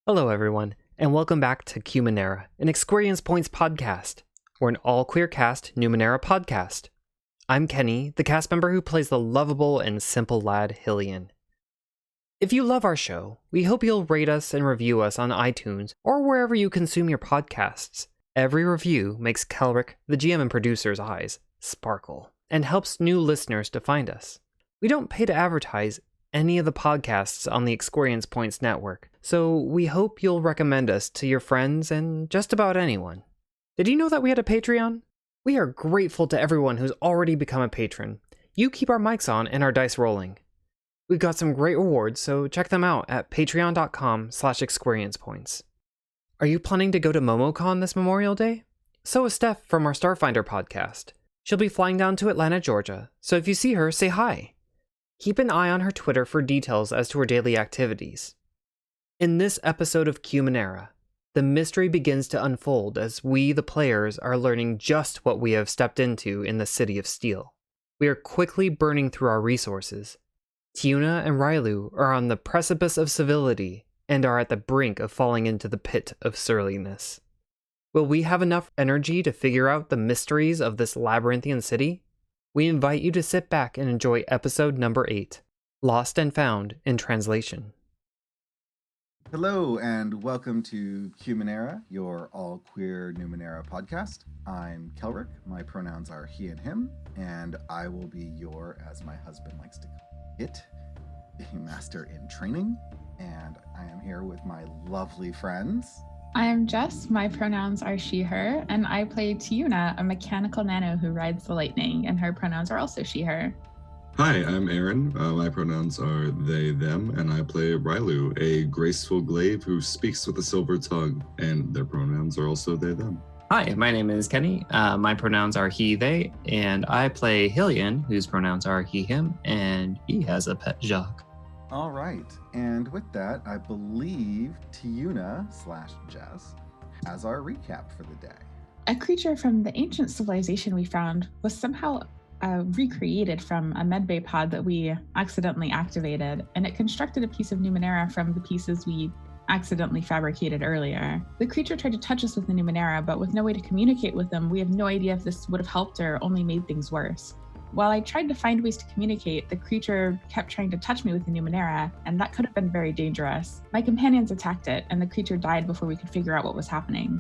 Hello, everyone, and welcome back to Qmenera, an Experience Points podcast. We're an all-queer cast Numenera podcast. I'm Kenny, the cast member who plays the lovable and simple lad Hillian. If you love our show, we hope you'll rate us and review us on iTunes or wherever you consume your podcasts. Every review makes Kelric, the GM and producer's eyes, sparkle, and helps new listeners to find us. We don't pay to advertise any of the podcasts on the Experience Points network, so we hope you'll recommend us to your friends and just about anyone. Did you know that we had a Patreon? We are grateful to everyone who's already become a patron. You keep our mics on and our dice rolling. We've got some great rewards, so check them out at patreon.com/experiencepoints. Are you planning to go to MomoCon this Memorial Day? So is Steph from our Starfinder podcast. She'll be flying down to Atlanta, Georgia, so if you see her, say hi. Keep an eye on her Twitter for details as to her daily activities. In this episode of Qmenera, the mystery begins to unfold as we, the players, are learning just what we have stepped into in the City of Steel. We are quickly burning through our resources. Tiyune and Railu are on the precipice of civility and are at the brink of falling into the pit of surliness. Will we have enough energy to figure out the mysteries of this labyrinthian city? We invite you to sit back and enjoy episode number 8, Lost and Found in Translation. Hello and welcome to Qmenera, your all-queer Numenera podcast. I'm Kelric, my pronouns are he and him, and I will be your, as my husband likes to call it, a master in training, and I am here with my lovely friends. I am Jess, my pronouns are she, her, and I play Tiyune, a mechanical nano who rides the lightning, and her pronouns are also she, her. Hi, I'm Aaron. My pronouns are they, them, and I play Railu, a graceful glaive who speaks with a silver tongue, and their pronouns are also they, them. Hi, my name is Kenny. My pronouns are he, they, and I play Hillian, whose pronouns are he, him, and he has a pet Jacques. All right, and with that, I believe Tiyune/Jess has our recap for the day. A creature from the ancient civilization we found was somehow recreated from a medbay pod that we accidentally activated, and it constructed a piece of Numenera from the pieces we accidentally fabricated earlier. The creature tried to touch us with the Numenera, but with no way to communicate with them, we have no idea if this would have helped or only made things worse. While I tried to find ways to communicate, the creature kept trying to touch me with the Numenera, and that could have been very dangerous. My companions attacked it, and the creature died before we could figure out what was happening.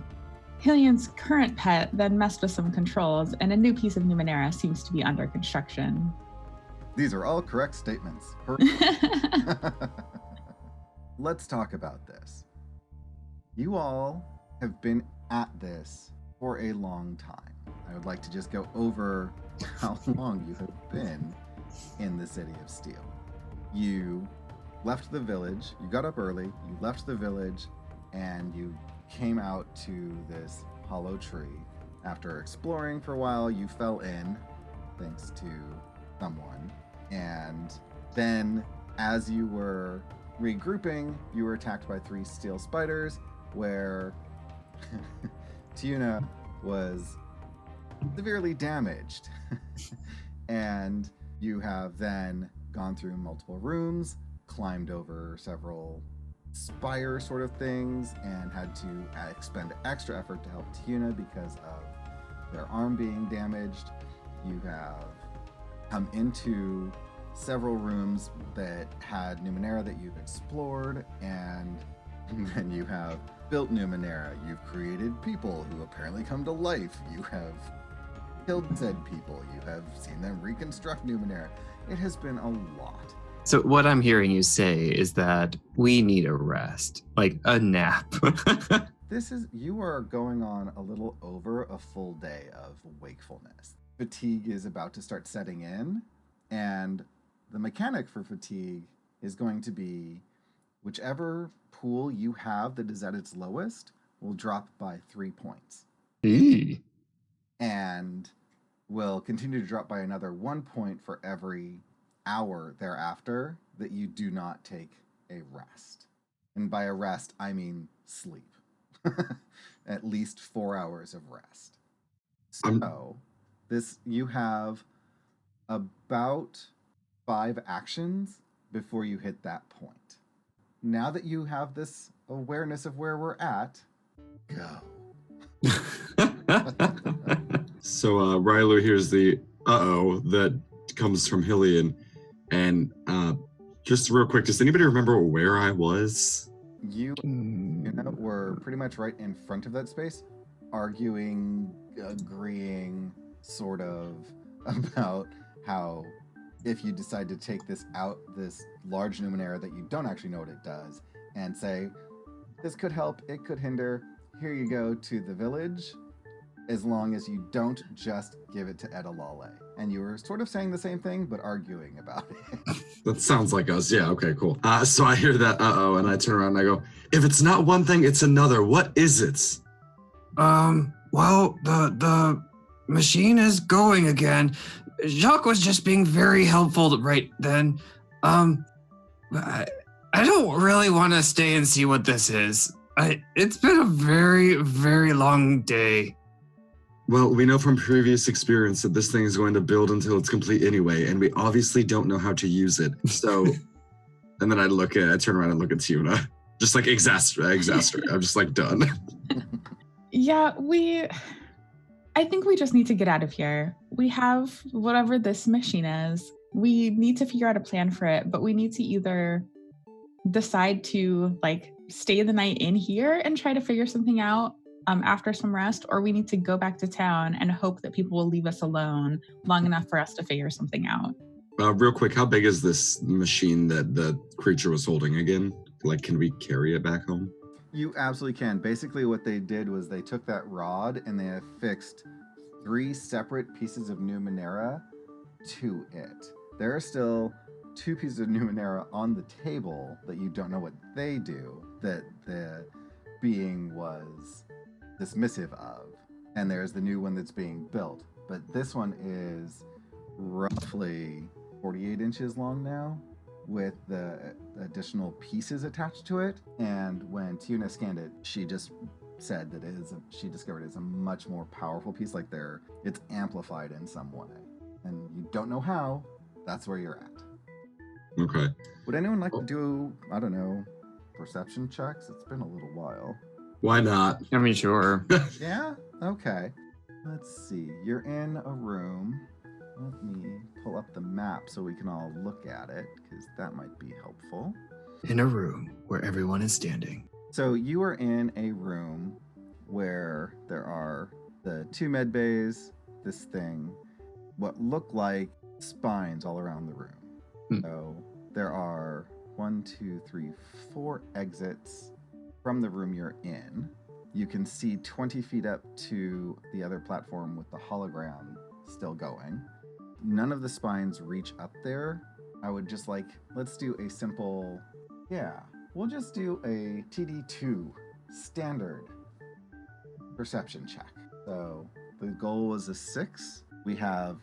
Hillian's current pet then messed with some controls, and a new piece of Numenera seems to be under construction. These are all correct statements. Let's talk about this. You all have been at this for a long time. I would like to just go over how long you have been in the City of Steel. You left the village, you got up early, you left the village, and you came out to this hollow tree. After exploring for a while, you fell in, thanks to someone, and then as you were regrouping, you were attacked by 3 steel spiders, where Tiyune was severely damaged. And you have then gone through multiple rooms, climbed over several spire sort of things, and had to expend extra effort to help Tiyune because of their arm being damaged. You have come into several rooms that had Numenera that you've explored, and then you have built Numenera. You've created people who apparently come to life. You have killed said people. You have seen them reconstruct Numenera. It has been a lot. So what I'm hearing you say is that we need a rest, like a nap. You are going on a little over a full day of wakefulness. Fatigue is about to start setting in, and the mechanic for fatigue is going to be whichever pool you have that is at its lowest will drop by 3 points. And will continue to drop by another 1 point for every hour thereafter that you do not take a rest. And by a rest, I mean sleep. At least 4 hours of rest. So, you have about 5 actions before you hit that point. Now that you have this awareness of where we're at, go. So Railu hears the uh-oh that comes from Hillian. And just real quick, does anybody remember where I was? You were pretty much right in front of that space, arguing, agreeing, sort of, about how if you decide to take this out, this large Numenera that you don't actually know what it does, and say, this could help, it could hinder, here you go to the village, as long as you don't just give it to Edalale. And you were sort of saying the same thing, but arguing about it. That sounds like us. Yeah, okay, cool. So I hear that uh-oh, and I turn around and I go, if it's not one thing, it's another. What is it? Well, the machine is going again. Jacques was just being very helpful right then. I don't really want to stay and see what this is. It's been a very, very long day. Well, we know from previous experience that this thing is going to build until it's complete anyway, and we obviously don't know how to use it. So, and then I turn around and look at Tiyune, just like exasperate. I'm just like done. Yeah, I think we just need to get out of here. We have whatever this machine is. We need to figure out a plan for it, but we need to either decide to stay the night in here and try to figure something out after some rest, or we need to go back to town and hope that people will leave us alone long enough for us to figure something out. Real quick, how big is this machine that the creature was holding again? Can we carry it back home? You absolutely can. Basically what they did was they took that rod and they affixed 3 separate pieces of Numenera to it. There are still 2 pieces of Numenera on the table that you don't know what they do, that the being was dismissive of. And there's the new one that's being built. But this one is roughly 48 inches long now, with the additional pieces attached to it. And when Tiyune scanned it, she just said that she discovered it's a much more powerful piece, it's amplified in some way. And you don't know how, that's where you're at. Okay. Would anyone like to do, I don't know, perception checks? It's been a little while. Why not? I mean, sure. Yeah? Okay. Let's see. You're in a room. Let me pull up the map so we can all look at it, because that might be helpful. In a room where everyone is standing. So you are in a room where there are the 2 med bays, this thing, what look like spines all around the room. So there are 4 exits from the room you're in. You can see 20 feet up to the other platform with the hologram still going. None of the spines reach up there. I would just let's do a simple, we'll just do a TD2 standard perception check. So the goal was a 6. We have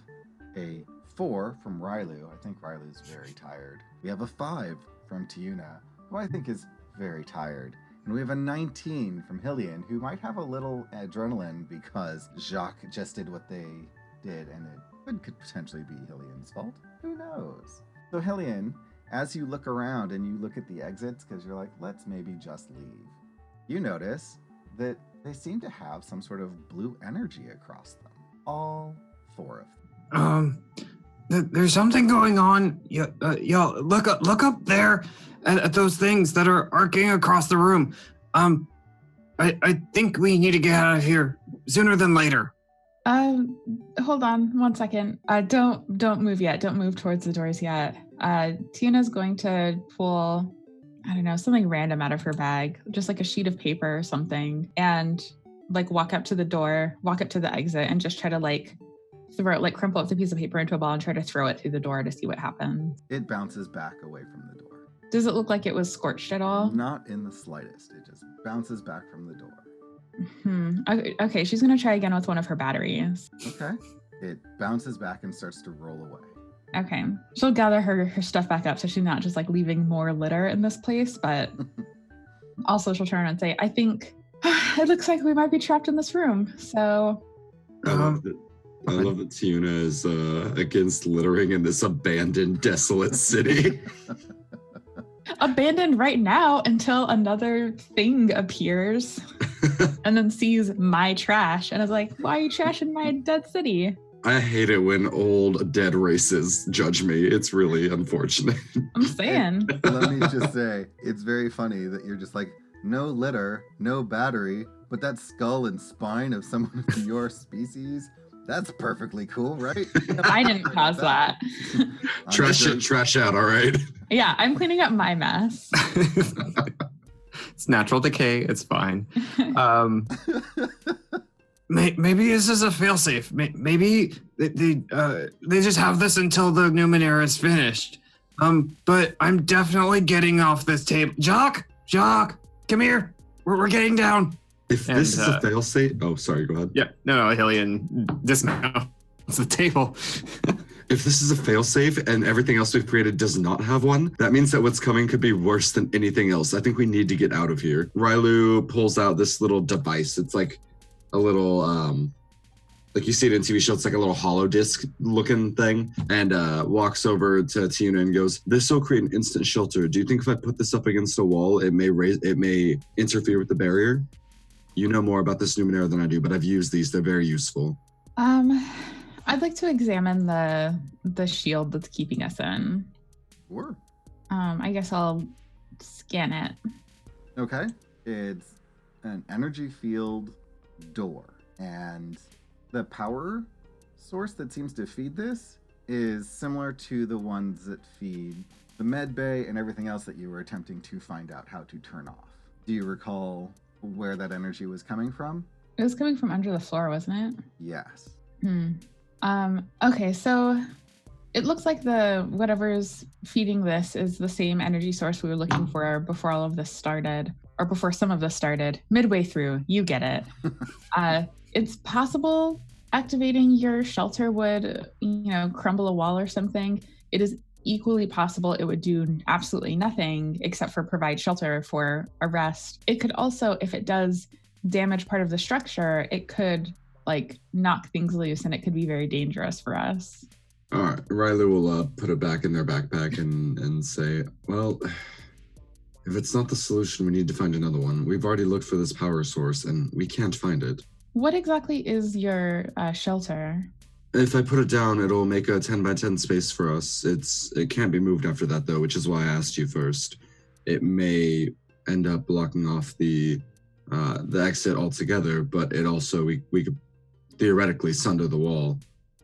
a 4 from Railu. I think Railu's very tired. We have a 5 from Tiyune, who I think is very tired. And we have a 19 from Hillian, who might have a little adrenaline because Jacques just did what they did, and it could potentially be Hillian's fault. Who knows? So Hillian, as you look around and you look at the exits, because you're like, let's maybe just leave, you notice that they seem to have some sort of blue energy across them. All 4 of them. There's something going on. Y'all, look up there at those things that are arcing across the room. I think we need to get out of here sooner than later. Hold on 1 second. Don't move yet. Don't move towards the doors yet. Tiyune's going to pull, I don't know, something random out of her bag, just like a sheet of paper or something, and walk up to the exit and just try to throw it, crumple up the piece of paper into a ball and try to throw it through the door to see what happens. It bounces back away from the door. Does it look like it was scorched at all? Not in the slightest. It just bounces back from the door. Okay, she's going to try again with one of her batteries. Okay. It bounces back and starts to roll away. Okay. She'll gather her stuff back up so she's not just leaving more litter in this place, but also she'll turn and say, I think it looks like we might be trapped in this room. So I love that Tiyune is against littering in this abandoned, desolate city. abandoned right now until another thing appears and then sees my trash and is like, why are you trashing my dead city? I hate it when old dead races judge me. It's really unfortunate. I'm saying. Let me just say, it's very funny that you're just like, no litter, no battery, but that skull and spine of someone of your species, that's perfectly cool, right? I didn't cause that. Trash out, all right? Yeah, I'm cleaning up my mess. It's natural decay. It's fine. Maybe this is a failsafe. Maybe they just have this until the Numenera is finished. But I'm definitely getting off this table. Jock, come here. We're getting down. If this is a failsafe, oh, sorry, go ahead. Yeah, no, Hillian, dismount. It's the table. If this is a failsafe and everything else we've created does not have one, that means that what's coming could be worse than anything else. I think we need to get out of here. Railu pulls out this little device. It's like a little, like you see it in TV shows, it's like a little hollow disc looking thing, and walks over to Tiyune and goes, this will create an instant shelter. Do you think if I put this up against a wall, it may interfere with the barrier? You know more about this Numenera than I do, but I've used these. They're very useful. I'd like to examine the shield that's keeping us in. Sure. I guess I'll scan it. Okay. It's an energy field door, and the power source that seems to feed this is similar to the ones that feed the med bay and everything else that you were attempting to find out how to turn off. Do you recall where that energy was coming from? It was coming from under the floor, wasn't it? Yes. Okay, so it looks like whatever's feeding this is the same energy source we were looking for before all of this started, or before some of this started. Midway through, you get it. It's possible activating your shelter would, crumble a wall or something. It is equally possible it would do absolutely nothing except for provide shelter for a rest. It could also, if it does damage part of the structure, it could knock things loose, and it could be very dangerous for us. All right, Railu will put it back in their backpack and say, well, if it's not the solution, we need to find another one. We've already looked for this power source, and we can't find it. What exactly is your shelter? If I put it down, it'll make a 10 by 10 space for us. It can't be moved after that, though, which is why I asked you first. It may end up blocking off the exit altogether, but it also, we could theoretically sunder the wall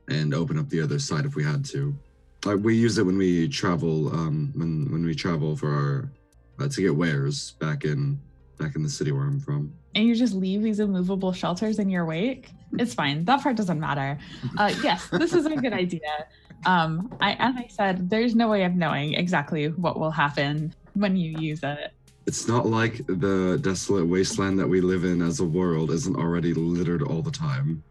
and open up the other side if we had to. We use it when we travel, when we travel for our to get wares back in the city where I'm from. And you just leave these immovable shelters in your wake? It's fine. That part doesn't matter. Yes, this is a good idea. As I said, there's no way of knowing exactly what will happen when you use it. It's not like the desolate wasteland that we live in as a world isn't already littered all the time.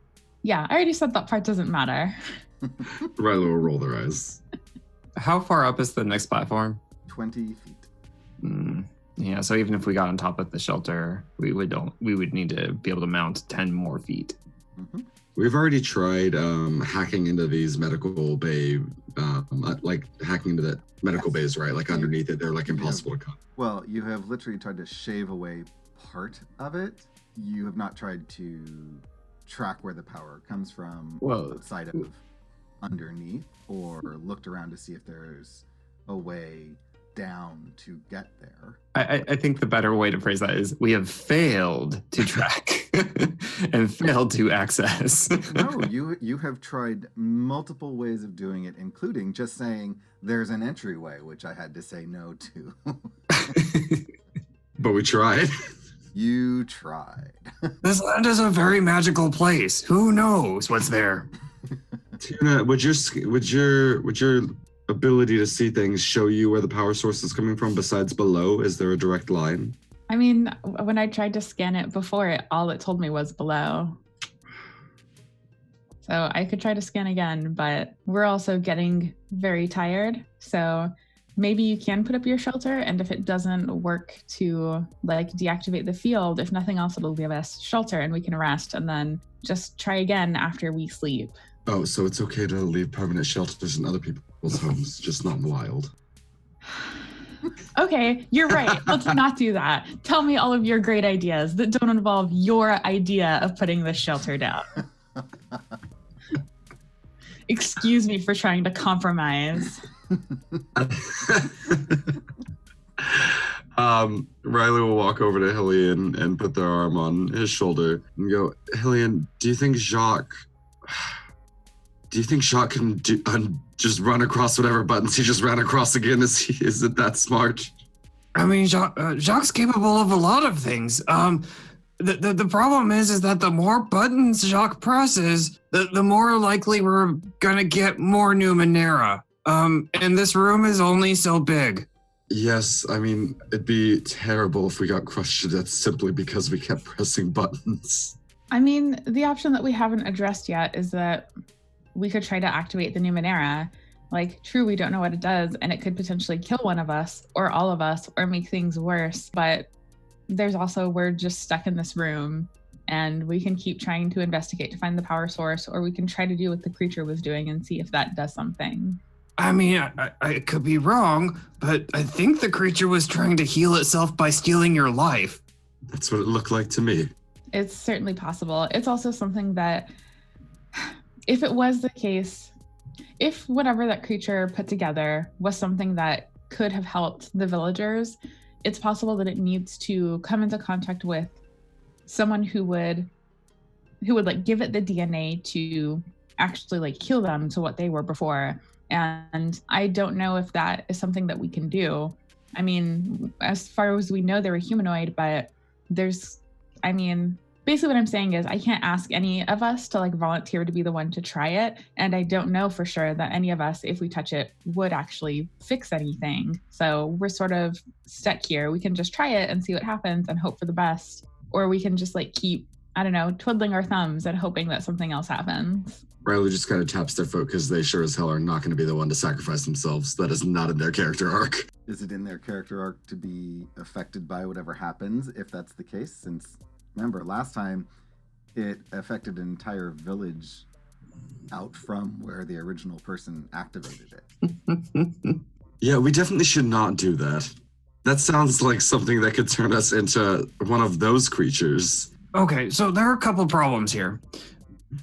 Yeah, I already said that part doesn't matter. Railu will roll their eyes. How far up is the next platform? 20 feet. Yeah, so even if we got on top of the shelter, we would need to be able to mount 10 more feet. Mm-hmm. We've already tried hacking into these medical bay, like hacking into the medical bays, right? Like underneath it, they're like impossible to cut. Well, you have literally tried to shave away part of it. You have not tried to track where the power comes from outside of underneath, or looked around to see if there's a way down to get there. I think the better way to phrase that is we have failed to track and failed to access. No, you have tried multiple ways of doing it, including just saying there's an entryway, which I had to say no to. But we tried. You tried. This land is a very magical place. Who knows what's there? Tiyune, would your ability to see things show you where the power source is coming from besides below? Is there a direct line? I mean, when I tried to scan it before, all it told me was below. So I could try to scan again, but we're also getting very tired. So maybe you can put up your shelter, and if it doesn't work to deactivate the field, if nothing else, it'll give us shelter and we can rest and then just try again after we sleep. Oh, so it's okay to leave permanent shelters in other people's homes, just not in the wild. Okay, you're right. Let's not do that. Tell me all of your great ideas that don't involve your idea of putting this shelter down. Excuse me for trying to compromise. Railu will walk over to Hillian and put their arm on his shoulder and go, Hillian, do you think Jacques can just run across whatever buttons he just ran across again? Is it that smart? I mean, Jacques capable of a lot of things. The problem is that the more buttons Jacques presses, the more likely we're gonna get more Numenera. And this room is only so big. Yes, I mean, it'd be terrible if we got crushed to death simply because we kept pressing buttons. I mean, the option that we haven't addressed yet is that we could try to activate the Numenera. Like, true, we don't know what it does, and it could potentially kill one of us, or all of us, or make things worse. But there's also, we're just stuck in this room, and we can keep trying to investigate to find the power source, or we can try to do what the creature was doing and see if that does something. I mean, I could be wrong, but I think the creature was trying to heal itself by stealing your life. That's what it looked like to me. It's certainly possible. It's also something that, if it was the case, if whatever that creature put together was something that could have helped the villagers, it's possible that it needs to come into contact with someone who would like give it the DNA to actually like heal them to what they were before. And I don't know if that is something that we can do. I mean, as far as we know, they're a humanoid, but basically what I'm saying is I can't ask any of us to like volunteer to be the one to try it. And I don't know for sure that any of us, if we touch it, would actually fix anything. So we're sort of stuck here. We can just try it and see what happens and hope for the best. Or we can just like keep, I don't know, twiddling our thumbs and hoping that something else happens. Railu just kind of taps their foot because they sure as hell are not going to be the one to sacrifice themselves. That is not in their character arc. Is it in their character arc to be affected by whatever happens, if that's the case? Since, remember, last time it affected an entire village out from where the original person activated it. Yeah, we definitely should not do that. That sounds like something that could turn us into one of those creatures. Okay, so there are a couple problems here.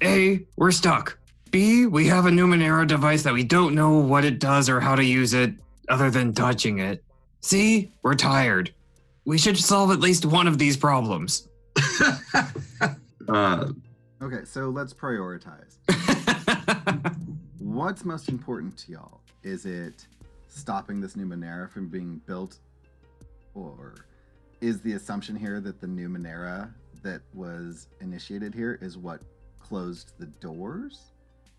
A, we're stuck. B, we have a Numenera device that we don't know what it does or how to use it other than touching it. C, we're tired. We should solve at least one of these problems. Okay, so let's prioritize. What's most important to y'all? Is it stopping this Numenera from being built? Or is the assumption here that the Numenera that was initiated here is what closed the doors?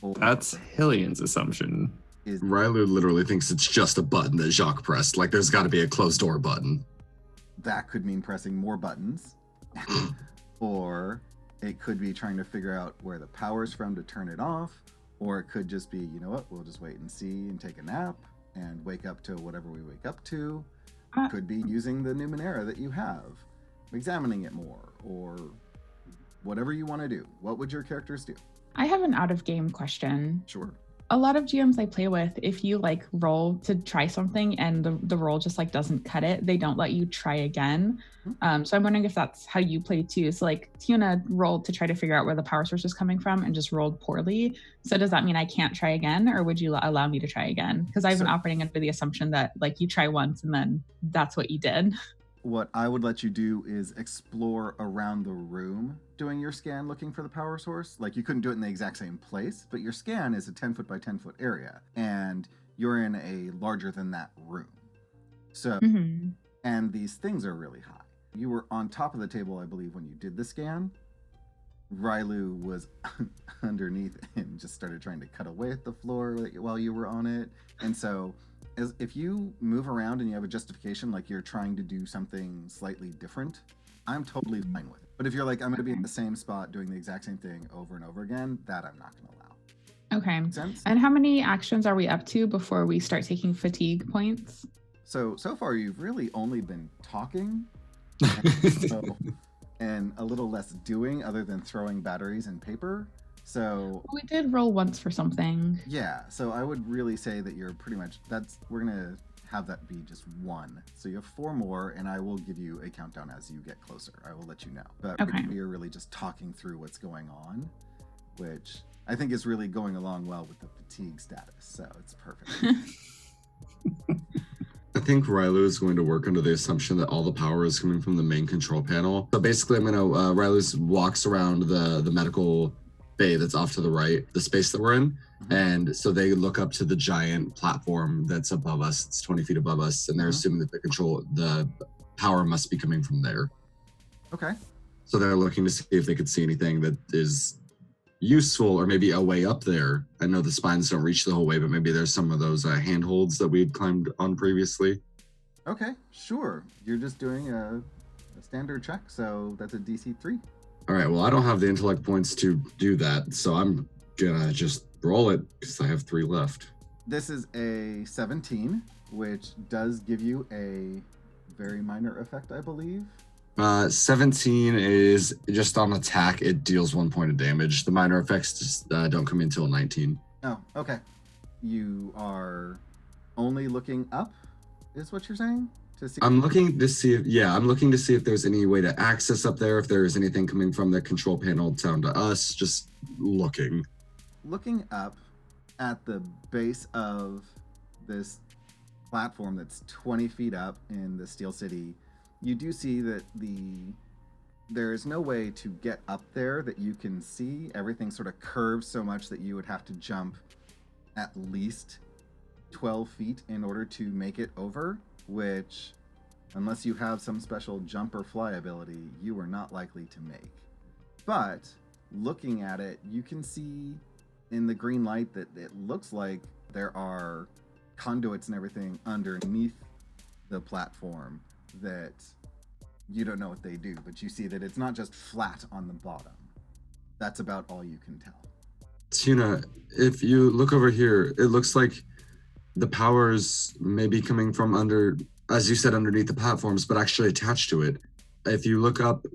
Or That's Hillian's assumption. is Railu literally thinks it's just a button that Jacques pressed. Like there's got to be a closed door button. that could mean pressing more buttons, or it could be trying to figure out where the power's from to turn it off, or it could just be, you know what, we'll just wait and see and take a nap and wake up to whatever we wake up to. Could be using the Numenera that you have, examining it more, or whatever you want to do. What would your characters do? I have an out-of-game question. Sure. A lot of GMs I play with, if you like roll to try something and the roll just like doesn't cut it, they don't let you try again. So I'm wondering if that's how you play too. So like Tiyune rolled to try to figure out where the power source is coming from and just rolled poorly. So does that mean I can't try again, or would you allow me to try again? Because I've been operating under the assumption that like you try once and then that's what you did. What I would let you do is explore around the room doing your scan looking for the power source. Like you couldn't do it in the exact same place, but your scan is a 10 foot by 10 foot area and you're in a larger than that room. So, and these things are really high. You were on top of the table, I believe, when you did the scan. Railu was underneath and just started trying to cut away at the floor while you were on it. And so if you move around and you have a justification, like you're trying to do something slightly different, I'm totally fine with it. But if you're like, I'm going to be in the same spot doing the exact same thing over and over again, that I'm not going to allow. Okay. Make sense? And how many actions are we up to before we start taking fatigue points? So far you've really only been talking and a little less doing other than throwing batteries and paper. So We did roll once for something. yeah, so I would really say that you're pretty much, we're going to have that be just 1. So you have 4 more, and I will give you a countdown as you get closer. I will let you know. But Okay. we are really just talking through what's going on, which I think is really going along well with the fatigue status. So it's perfect. I think Railu is going to work under the assumption that all the power is coming from the main control panel. So basically, Railu walks around the medical bay that's off to the right, the space that we're in. And so they look up to the giant platform that's above us. It's 20 feet above us. And they're assuming that the power must be coming from there. Okay. So they're looking to see if they could see anything that is useful or maybe a way up there. I know the spines don't reach the whole way, but maybe there's some of those handholds that we had climbed on previously. Okay, sure. You're just doing a standard check, so that's a DC 3. All right, well, I don't have the intellect points to do that, so I'm gonna just roll it because I have 3 left. This is a 17, which does give you a very minor effect, I believe. 17 is just on attack. It deals 1 point of damage. The minor effects just don't come in until 19. Oh, okay. You are only looking up, is what you're saying? To see. I'm looking to see if there's any way to access up there, if there is anything coming from the control panel down to us. Just looking. Looking up at the base of this platform that's 20 feet up in the Steel City, you do see that there is no way to get up there that you can see. Everything sort of curves so much that you would have to jump at least 12 feet in order to make it over, which, unless you have some special jump or fly ability, you are not likely to make. But looking at it, you can see in the green light that it looks like there are conduits and everything underneath the platform that you don't know what they do, but you see that it's not just flat on the bottom. That's about all you can tell. Tiyune, if you look over here, it looks like the powers may be coming from under, as you said, underneath the platforms, but actually attached to it. If you look up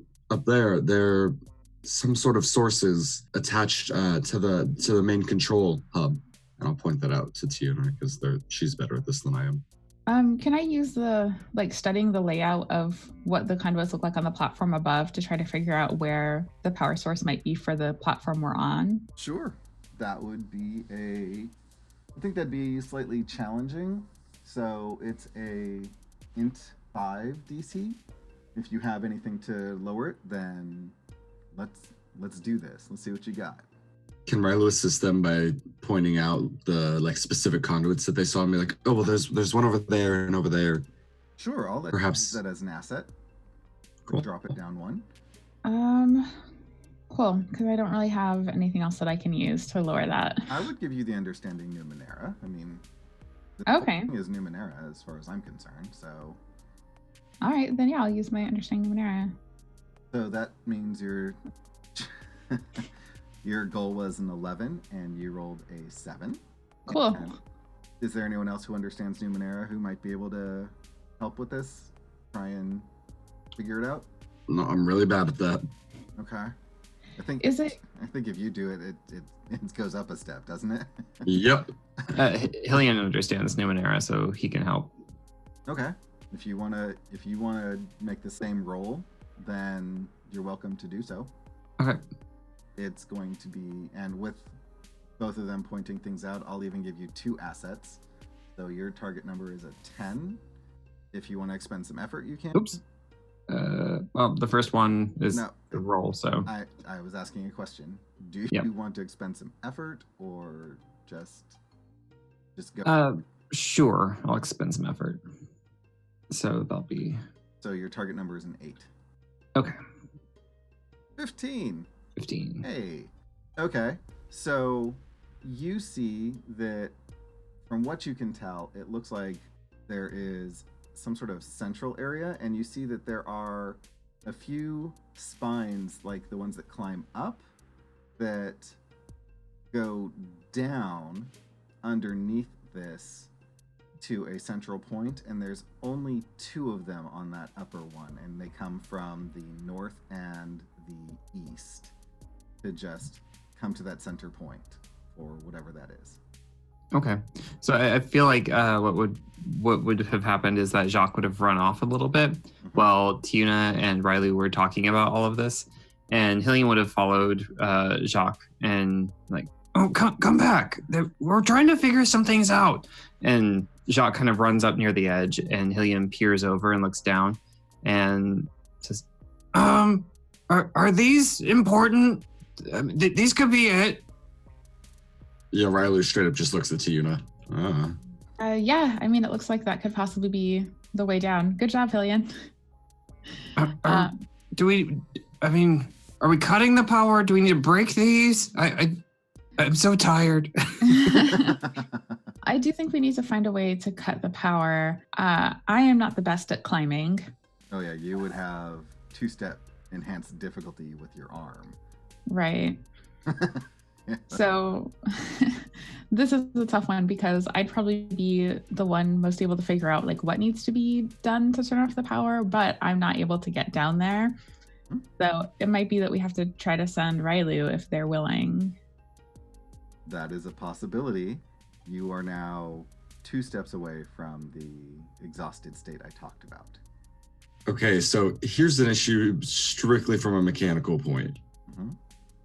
there are some sort of sources attached to the main control hub. And I'll point that out to Tiyune because she's better at this than I am. Can I use studying the layout of what the conduits look like on the platform above to try to figure out where the power source might be for the platform we're on? Sure. That would be I think that'd be slightly challenging. So it's a int 5 DC. If you have anything to lower it, then let's do this. Let's see what you got. Can Railu assist them by pointing out the specific conduits that they saw and be like, oh, well, there's one over there and over there. Sure, I'll let you use that as an asset. Cool. Drop it down 1. Cool, because I don't really have anything else that I can use to lower that. I would give you the understanding Numenera. I mean, okay, thing is Numenera as far as I'm concerned. So, all right, then yeah, I'll use my understanding Numenera. So that means your goal was an 11 and you rolled a 7. Cool. And is there anyone else who understands Numenera who might be able to help with this? Try and figure it out? No, I'm really bad at that. Okay. I think if you do it, it goes up a step, doesn't it? Yep. Hillian understands Numenera, so he can help. Okay. If you wanna make the same roll, then you're welcome to do so. Okay. It's going to be, and with both of them pointing things out, I'll even give you 2 assets. So your target number is a 10. If you want to expend some effort, you can. Oops. Well, the first one is the roll, so. I was asking a question. Do you want to expend some effort or just go? Sure, I'll expend some effort. So that'll be. So your target number is an 8. Okay. 15. 15. Hey. Okay. So you see that from what you can tell, it looks like there is some sort of central area, and you see that there are a few spines like the ones that climb up that go down underneath this to a central point, and there's only 2 of them on that upper one, and they come from the north and the east to just come to that center point or whatever that is. Okay. So I feel like what would have happened is that Jacques would have run off a little bit while Tiyune and Railu were talking about all of this, and Hillian would have followed Jacques and like, oh, come back. We're trying to figure some things out. and Jacques kind of runs up near the edge, and Hillian peers over and looks down and says, Are these important? These could be it. Yeah, Railu straight up just looks at Tiyune. Yeah, I mean, it looks like that could possibly be the way down. Good job, Hillian. Are we cutting the power? Do we need to break these? I'm so tired. I do think we need to find a way to cut the power. I am not the best at climbing. Oh yeah, you would have 2-step enhanced difficulty with your arm. Right. So this is a tough one because I'd probably be the one most able to figure out like what needs to be done to turn off the power, but I'm not able to get down there. So it might be that we have to try to send Railu if they're willing. That is a possibility. You are now 2 steps away from the exhausted state I talked about. Okay, so here's an issue strictly from a mechanical point. Mm-hmm.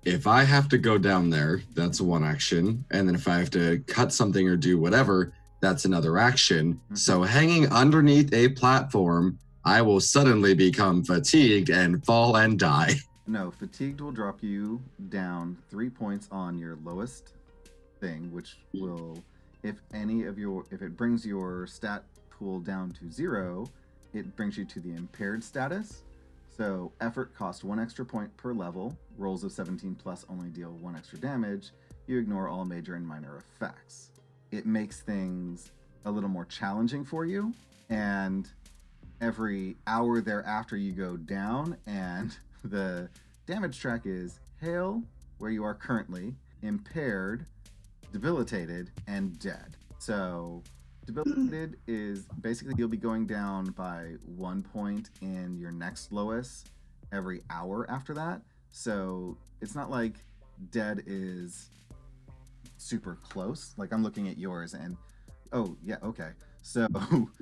If I have to go down there, that's one action. And then if I have to cut something or do whatever, that's another action. Mm-hmm. So hanging underneath a platform, I will suddenly become fatigued and fall and die. No, fatigued will drop you down 3 points on your lowest thing, which will, if it brings your stat pool down to 0, it brings you to the impaired status. So effort costs 1 extra point per level. Rolls of 17 plus only deal 1 extra damage. You ignore all major and minor effects. It makes things a little more challenging for you, and every hour thereafter you go down, and the damage track is hail, where you are currently, impaired, debilitated, and dead. So debilitated is basically you'll be going down by 1 point in your next lowest every hour after that. So it's not like dead is super close. Like I'm looking at yours and, oh yeah, okay. So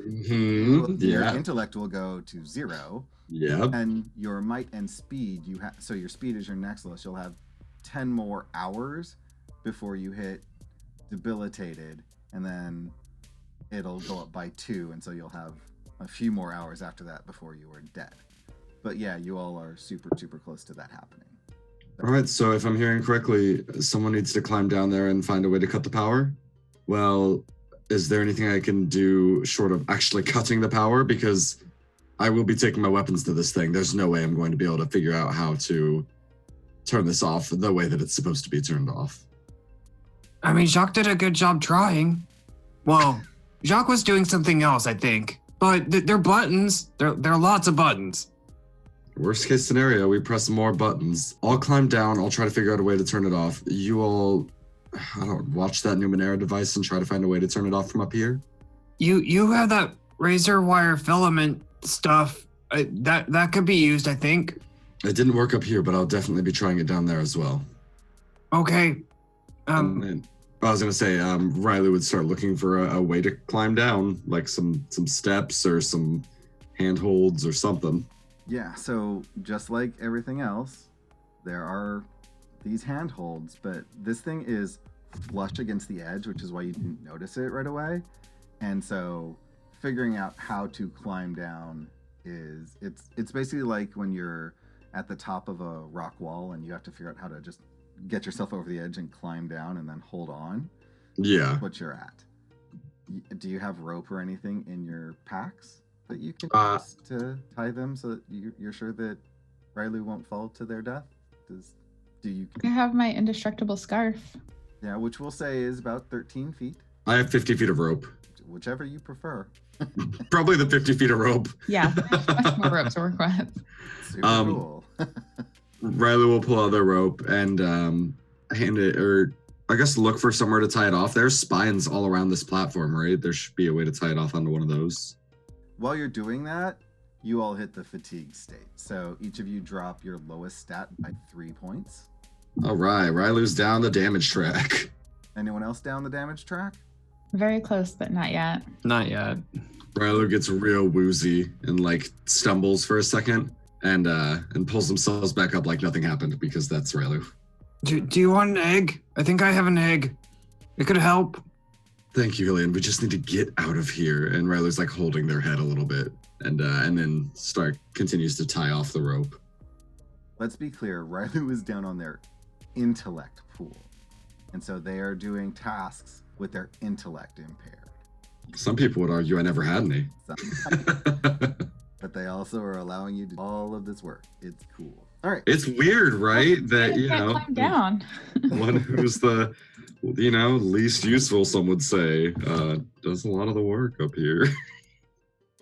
your intellect will go to 0. Yeah. And your might and speed, so your speed is your next lowest. You'll have 10 more hours before you hit debilitated, and then it'll go up by 2, and so you'll have a few more hours after that before you are dead. But yeah, you all are super, super close to that happening. All right, so if I'm hearing correctly, someone needs to climb down there and find a way to cut the power. Well, is there anything I can do short of actually cutting the power? Because I will be taking my weapons to this thing. There's no way I'm going to be able to figure out how to turn this off the way that it's supposed to be turned off. I mean, Jacques did a good job trying. Well, Jacques was doing something else, I think. But they're buttons. There are lots of buttons. Worst case scenario, we press more buttons. I'll climb down. I'll try to figure out a way to turn it off. You all, watch that Numenera device and try to find a way to turn it off from up here. You have that razor wire filament stuff. That could be used, I think. It didn't work up here, but I'll definitely be trying it down there as well. Okay. And then, I was gonna say, Railu would start looking for a way to climb down, like some steps or some handholds or something. Yeah, so just like everything else, there are these handholds, but this thing is flush against the edge, which is why you didn't notice it right away. And so figuring out how to climb down it's basically like when you're at the top of a rock wall and you have to figure out how to just get yourself over the edge and climb down and then hold on. Yeah. That's what you're at. Do you have rope or anything in your packs that you can use to tie them so that you're sure that Railu won't fall to their death? I have my indestructible scarf. Yeah, which we'll say is about 13 feet. I have 50 feet of rope. Whichever you prefer. Probably the 50 feet of rope. Yeah, much more rope to work with. Super cool. Railu will pull out their rope and hand it, or I guess look for somewhere to tie it off. There's spines all around this platform, right? There should be a way to tie it off onto one of those. While you're doing that, you all hit the fatigue state. So each of you drop your lowest stat by 3 points. All right, Railu's down the damage track. Anyone else down the damage track? Very close, but not yet. Not yet. Railu gets real woozy and like stumbles for a second and pulls themselves back up like nothing happened because that's Railu. Do you want an egg? I think I have an egg. It could help. Thank you, Hillian. We just need to get out of here. And Railu's like holding their head a little bit and then Stark continues to tie off the rope. Let's be clear, Railu is down on their intellect pool. And so they are doing tasks with their intellect impaired. Some people would argue I never had any. But they also are allowing you to do all of this work. It's cool. All right. It's weird, right? That, you Can't know, climb down. one who's the, least useful, some would say, does a lot of the work up here.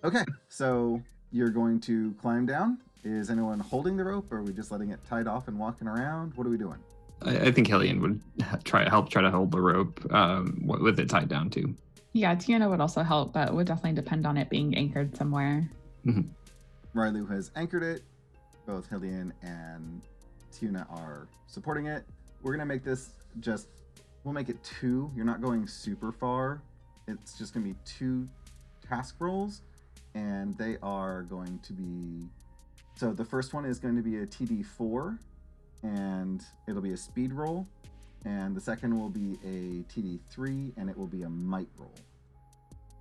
Okay, so you're going to climb down. Is anyone holding the rope, or are we just letting it tied off and walking around? What are we doing? I think Hillian would try to hold the rope with it tied down too. Yeah, Tiyune would also help, but would definitely depend on it being anchored somewhere. Railu has anchored it. Both Hillian and Tiyune are supporting it. We're going to make this we'll make it 2. You're not going super far. It's just going to be 2 task rolls, and they are going to be... So the first one is going to be a TD4, and it'll be a speed roll. And the second will be a TD3, and it will be a might roll.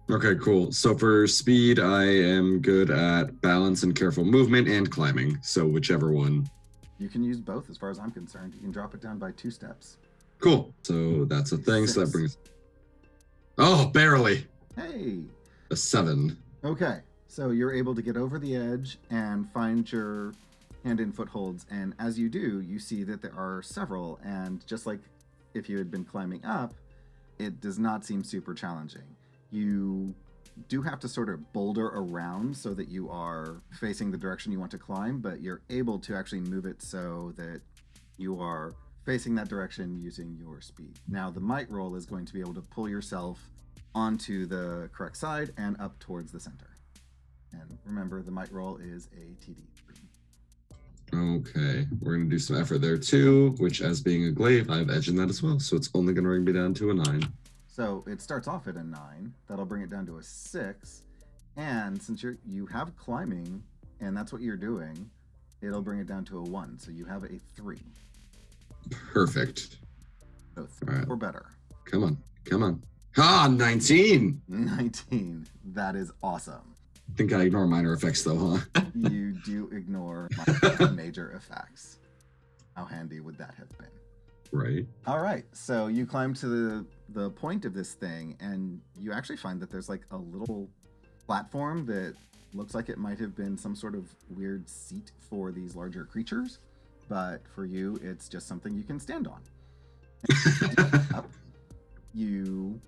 Okay, cool. So for speed, I am good at balance and careful movement and climbing. So whichever one. You can use both as far as I'm concerned. You can drop it down by 2 steps. Cool. So that's a thing. 6. So that brings... Oh, barely. Hey! A 7. Okay, so you're able to get over the edge and find your hand in footholds, and as you do, you see that there are several, and just like if you had been climbing up, it does not seem super challenging. You do have to sort of boulder around so that you are facing the direction you want to climb, but you're able to actually move it so that you are facing that direction using your speed. Now, the might roll is going to be able to pull yourself onto the correct side and up towards the center. And remember, the might roll is a TD3. Okay, we're going to do some effort there too, which as being a glaive, I have edge in that as well. So it's only going to bring me down to a 9. So it starts off at a 9. That'll bring it down to a 6. And since you have climbing, and that's what you're doing, it'll bring it down to a 1. So you have a 3. Perfect. So 3 All right. or better. Come on. Ah, 19. 19. That is awesome. I think I ignore minor effects though, huh? You do ignore major effects. How handy would that have been? Right. All right, so you climb to the point of this thing, and you actually find that there's like a little platform that looks like it might have been some sort of weird seat for these larger creatures, but for you, it's just something you can stand on. Up, you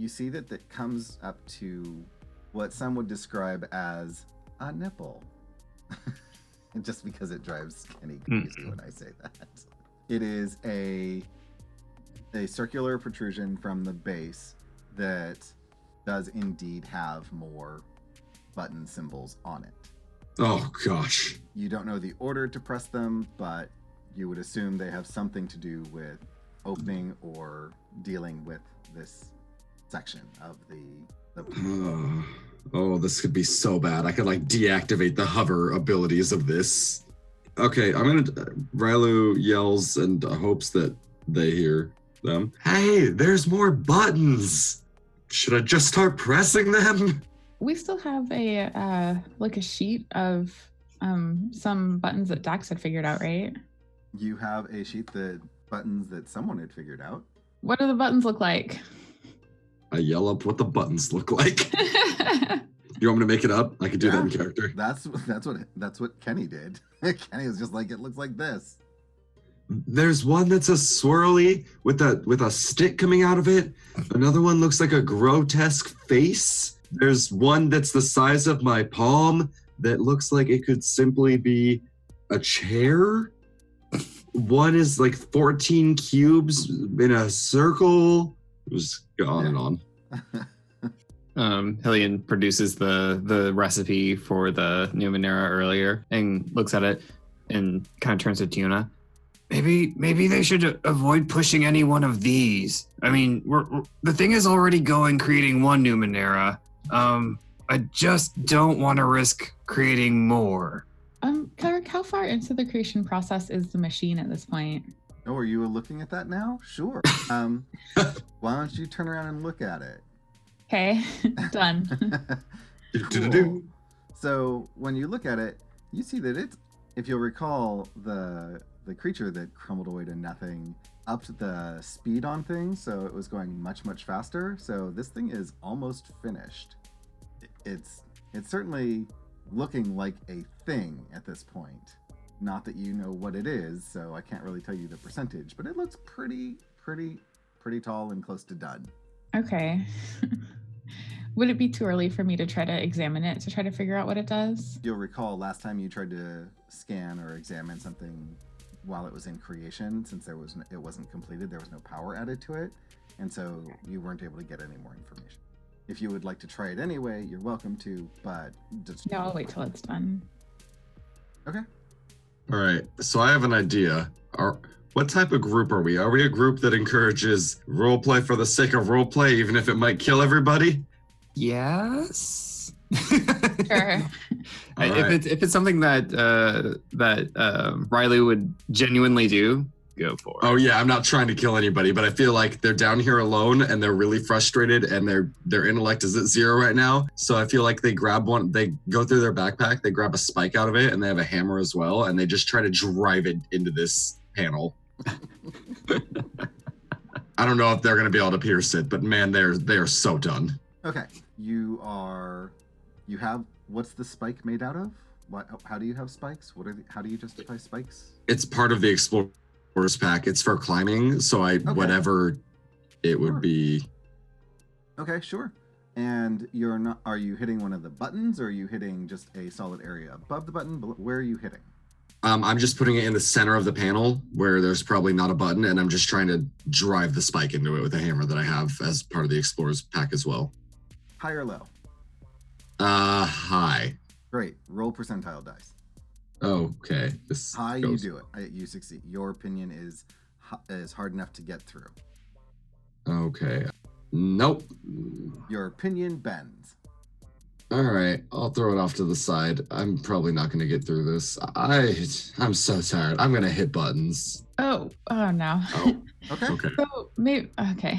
see that comes up to what some would describe as a nipple. Just because it drives Kenny crazy when I say that. It is a circular protrusion from the base that does indeed have more button symbols on it. Oh, gosh. You don't know the order to press them, but you would assume they have something to do with opening or dealing with this section of the Oh, this could be so bad. I could like deactivate the hover abilities of this. Okay, Railu yells and hopes that they hear them. Hey, there's more buttons. Should I just start pressing them? We still have a sheet of some buttons that Dax had figured out, right? You have a sheet that buttons that someone had figured out. What do the buttons look like? I yell up what the buttons look like. You want me to make it up? I could do that in character. That's what Kenny did. Kenny was just like, it looks like this. There's one that's a swirly with a stick coming out of it. Another one looks like a grotesque face. There's one that's the size of my palm that looks like it could simply be a chair. One is like 14 cubes in a circle. Just go on and on. Hillian produces the recipe for the Numenera earlier and looks at it and kind of turns to Tiyune. maybe they should avoid pushing any one of these. I mean, the thing is already creating one Numenera. I just don't want to risk creating more. Cleric, how far into the creation process is the machine at this point? Oh, are you looking at that now? Sure. Why don't you turn around and look at it? Okay, done. Cool. So when you look at it, you see that it's, if you'll recall, the creature that crumbled away to nothing upped the speed on things, so it was going much, much faster. So this thing is almost finished. It's certainly looking like a thing at this point. Not that you know what it is, so I can't really tell you the percentage, but it looks pretty tall and close to done. Okay. Would it be too early for me to try to examine it to try to figure out what it does? You'll recall last time you tried to scan or examine something while it was in creation, since it wasn't completed, there was no power added to it, and so you weren't able to get any more information. If you would like to try it anyway, you're welcome to, but just... No, I'll wait till it's done. Okay. All right, so I have an idea. What type of group are we? Are we a group that encourages roleplay for the sake of roleplay, even if it might kill everybody? Yes. Sure. If it's something that Railu would genuinely do, go for it. Oh yeah, I'm not trying to kill anybody, but I feel like they're down here alone and they're really frustrated and their intellect is at 0 right now. So I feel like they grab one, they go through their backpack, they grab a spike out of it, and they have a hammer as well, and they just try to drive it into this panel. I don't know if they're gonna be able to pierce it, but man, they are so done. Okay. You have, what's the spike made out of? How do you have spikes? How do you justify spikes? It's part of the explorer's pack. It's for climbing, so whatever it would be. Okay, sure. And are you hitting one of the buttons, or are you hitting just a solid area above the button? Where are you hitting? I'm just putting it in the center of the panel where there's probably not a button, and I'm just trying to drive the spike into it with a hammer that I have as part of the explorer's pack as well. High or low? High. Great. Roll percentile dice. Okay. High, you do it. You succeed. Your opinion is hard enough to get through. Okay. Nope. Your opinion bends. All right. I'll throw it off to the side. I'm probably not going to get through this. I'm so tired. I'm going to hit buttons. Oh no. Oh. Okay. So maybe okay.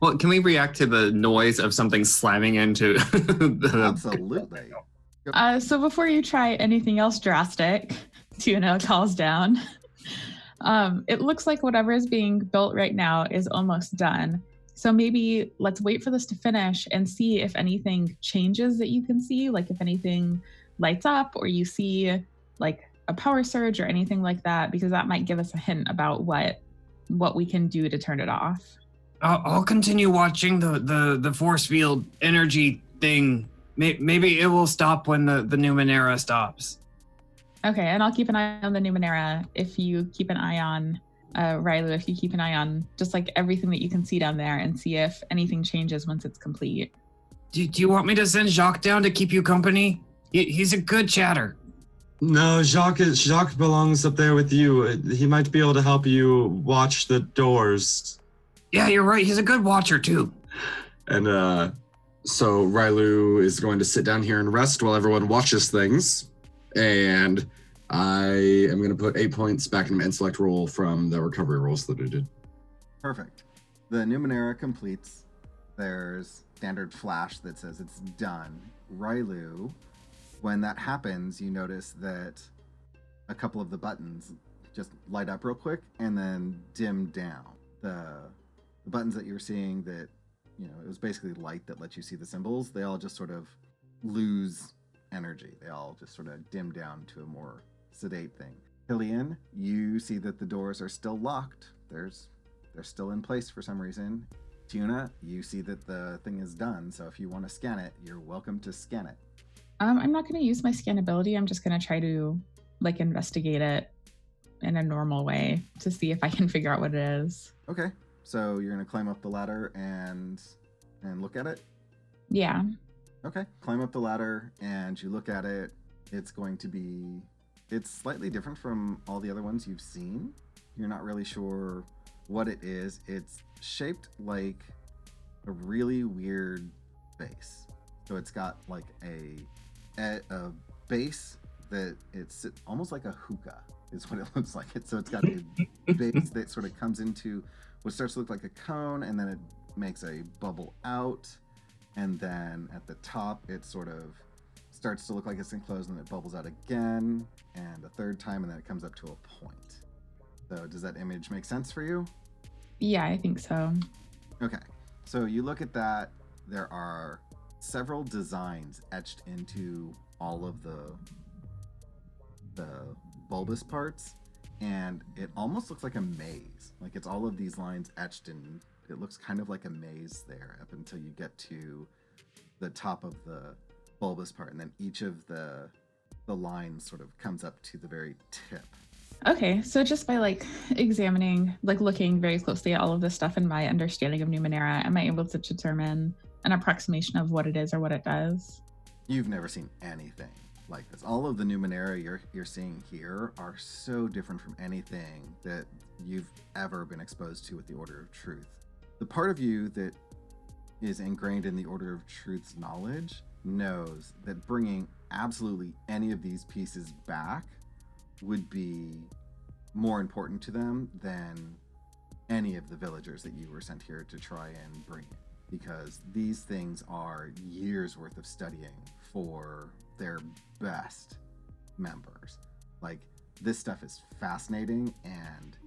Well, can we react to the noise of something slamming into the... Absolutely. So before you try anything else drastic, Tiyune calls down. It looks like whatever is being built right now is almost done. So maybe let's wait for this to finish and see if anything changes that you can see, like if anything lights up or you see like a power surge or anything like that, because that might give us a hint about what we can do to turn it off. I'll continue watching the force field energy thing. Maybe it will stop when the Numenera stops. Okay, and I'll keep an eye on the Numenera. If you keep an eye on Railu, if you keep an eye on just like everything that you can see down there and see if anything changes once it's complete. Do you want me to send Jacques down to keep you company? He's a good chatter. No, Jacques belongs up there with you. He might be able to help you watch the doors. Yeah, you're right. He's a good watcher too. And so Railu is going to sit down here and rest while everyone watches things. And I am going to put 8 points back in my intellect roll from the recovery rolls that I did. Perfect. The Numenera completes. There's standard flash that says it's done. Railu, when that happens, you notice that a couple of the buttons just light up real quick and then dim down. The buttons that you were seeing that, it was basically light that lets you see the symbols, they all just sort of lose energy. They all just sort of dim down to a more sedate thing. Hillian, you see that the doors are still locked. They're still in place for some reason. Tiyune, you see that the thing is done, so if you want to scan it, you're welcome to scan it. I'm not going to use my scan ability. I'm just going to try to investigate it in a normal way to see if I can figure out what it is. Okay, so you're going to climb up the ladder and look at it? Yeah. Okay, climb up the ladder and you look at it. It's going to be it's slightly different from all the other ones you've seen. You're not really sure what it is. It's shaped like a really weird base. So it's got like a base that it's almost like a hookah is what it looks like. So it's got a base that sort of comes into what starts to look like a cone, and then it makes a bubble out, and then at the top it sort of starts to look like it's enclosed, and it bubbles out again, and a third time, and then it comes up to a point. So does that image make sense for you? Yeah, I think so. Okay, so you look at that. There are several designs etched into all of the bulbous parts, and it almost looks like a maze. Like it's all of these lines etched in. It looks kind of like a maze there up until you get to the top of the bulbous part, and then each of the lines sort of comes up to the very tip. Okay, so just by like examining, like looking very closely at all of this stuff and my understanding of Numenera, am I able to determine an approximation of what it is or what it does? You've never seen anything like this. All of the Numenera you're seeing here are so different from anything that you've ever been exposed to with the Order of Truth. The part of you that is ingrained in the Order of Truth's knowledge knows that bringing absolutely any of these pieces back would be more important to them than any of the villagers that you were sent here to try and bring in, because these things are years worth of studying for their best members. Like, this stuff is fascinating, and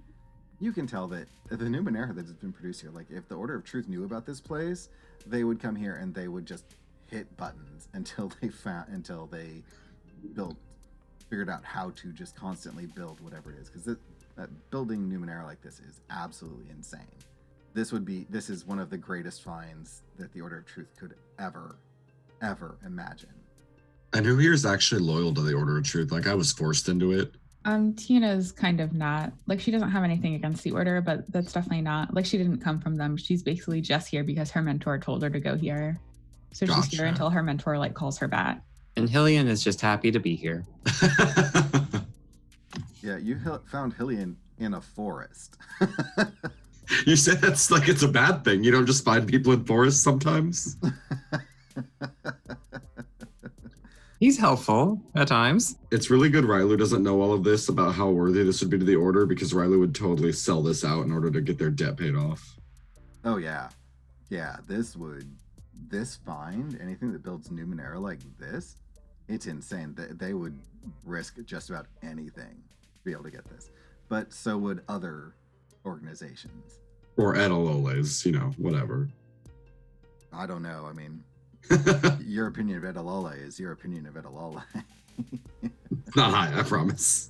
you can tell that the Numenera that has been produced here, like if the Order of Truth knew about this place, they would come here and they would just hit buttons until they figured out how to just constantly build whatever it is, because building Numenera like this is absolutely insane. This is one of the greatest finds that the Order of Truth could ever imagine. And who here is actually loyal to the Order of Truth? Like, I was forced into it. Tiyune's kind of not. Like, she doesn't have anything against the Order, but that's definitely not. Like, she didn't come from them. She's basically just here because her mentor told her to go here. So she's here until her mentor, like, calls her back. And Hillian is just happy to be here. Yeah, you found Hillian in a forest. You said that's like it's a bad thing. You don't just find people in forests sometimes? He's helpful at times. It's really good Railu doesn't know all of this about how worthy this would be to the Order, because Railu would totally sell this out in order to get their debt paid off. Oh, yeah. Yeah, this find, anything that builds Numenera like this, it's insane. They would risk just about anything to be able to get this. But so would other organizations. Or Edaloles, whatever. I don't know. I mean, your opinion of Edalola is your opinion of Edalola. Not high, I promise.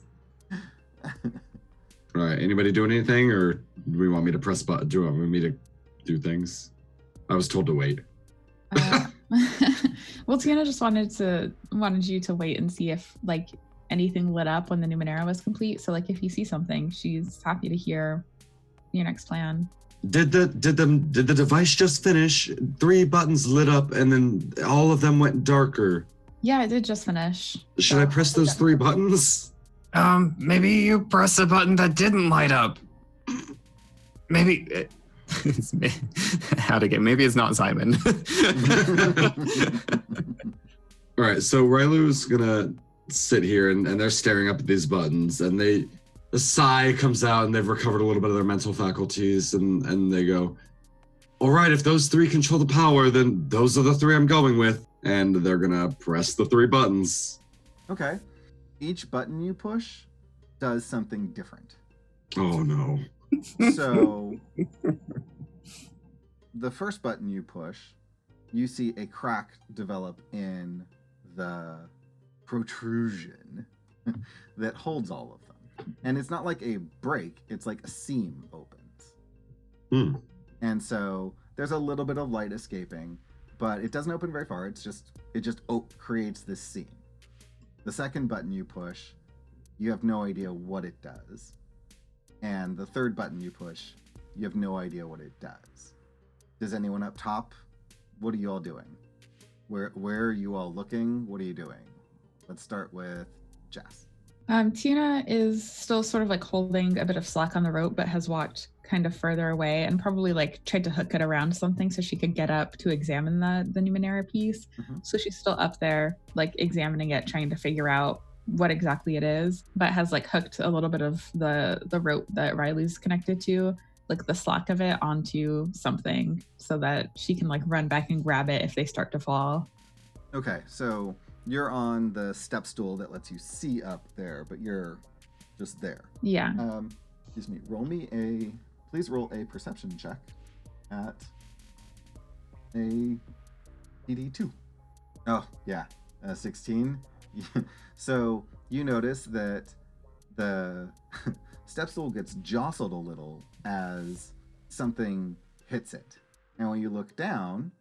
All right, anybody doing anything, or do we want me to press button? Do you want me to do things? I was told to wait. Well, Tiyune just wanted you to wait and see if like anything lit up when the Numenera was complete. So like if you see something, she's happy to hear your next plan. Did the device just finish? 3 buttons lit up and then all of them went darker. Yeah, it did just finish. Should I press those 3 buttons? Maybe you press a button that didn't light up. Maybe maybe it's not Simon. All right, so Railu's gonna sit here and they're staring up at these buttons, and a sigh comes out, and they've recovered a little bit of their mental faculties, and they go, all right, if those 3 control the power, then those are the 3 I'm going with. And they're gonna press the 3 buttons. Okay. Each button you push does something different. Oh no. So the first button you push, you see a crack develop in the protrusion that holds all of them. And it's not like a break, it's like a seam opens. And so there's a little bit of light escaping, but it doesn't open very far. It just creates this seam. The second button you push, you have no idea what it does. And the third button you push, you have no idea what it does. Does anyone up top? What are you all doing? Where are you all looking? What are you doing? Let's start with Jess. Tiyune is still sort of like holding a bit of slack on the rope, but has walked kind of further away and probably like tried to hook it around something so she could get up to examine the Numenera piece. So she's still up there, like examining it, trying to figure out what exactly it is, but has like hooked a little bit of the rope that Railu's connected to, like the slack of it, onto something so that she can like run back and grab it if they start to fall. Okay, so you're on the step stool that lets you see up there, but you're just there. Yeah. Excuse me. Please roll a perception check at a PD2. Oh, yeah, 16. So you notice that the step stool gets jostled a little as something hits it. And when you look down,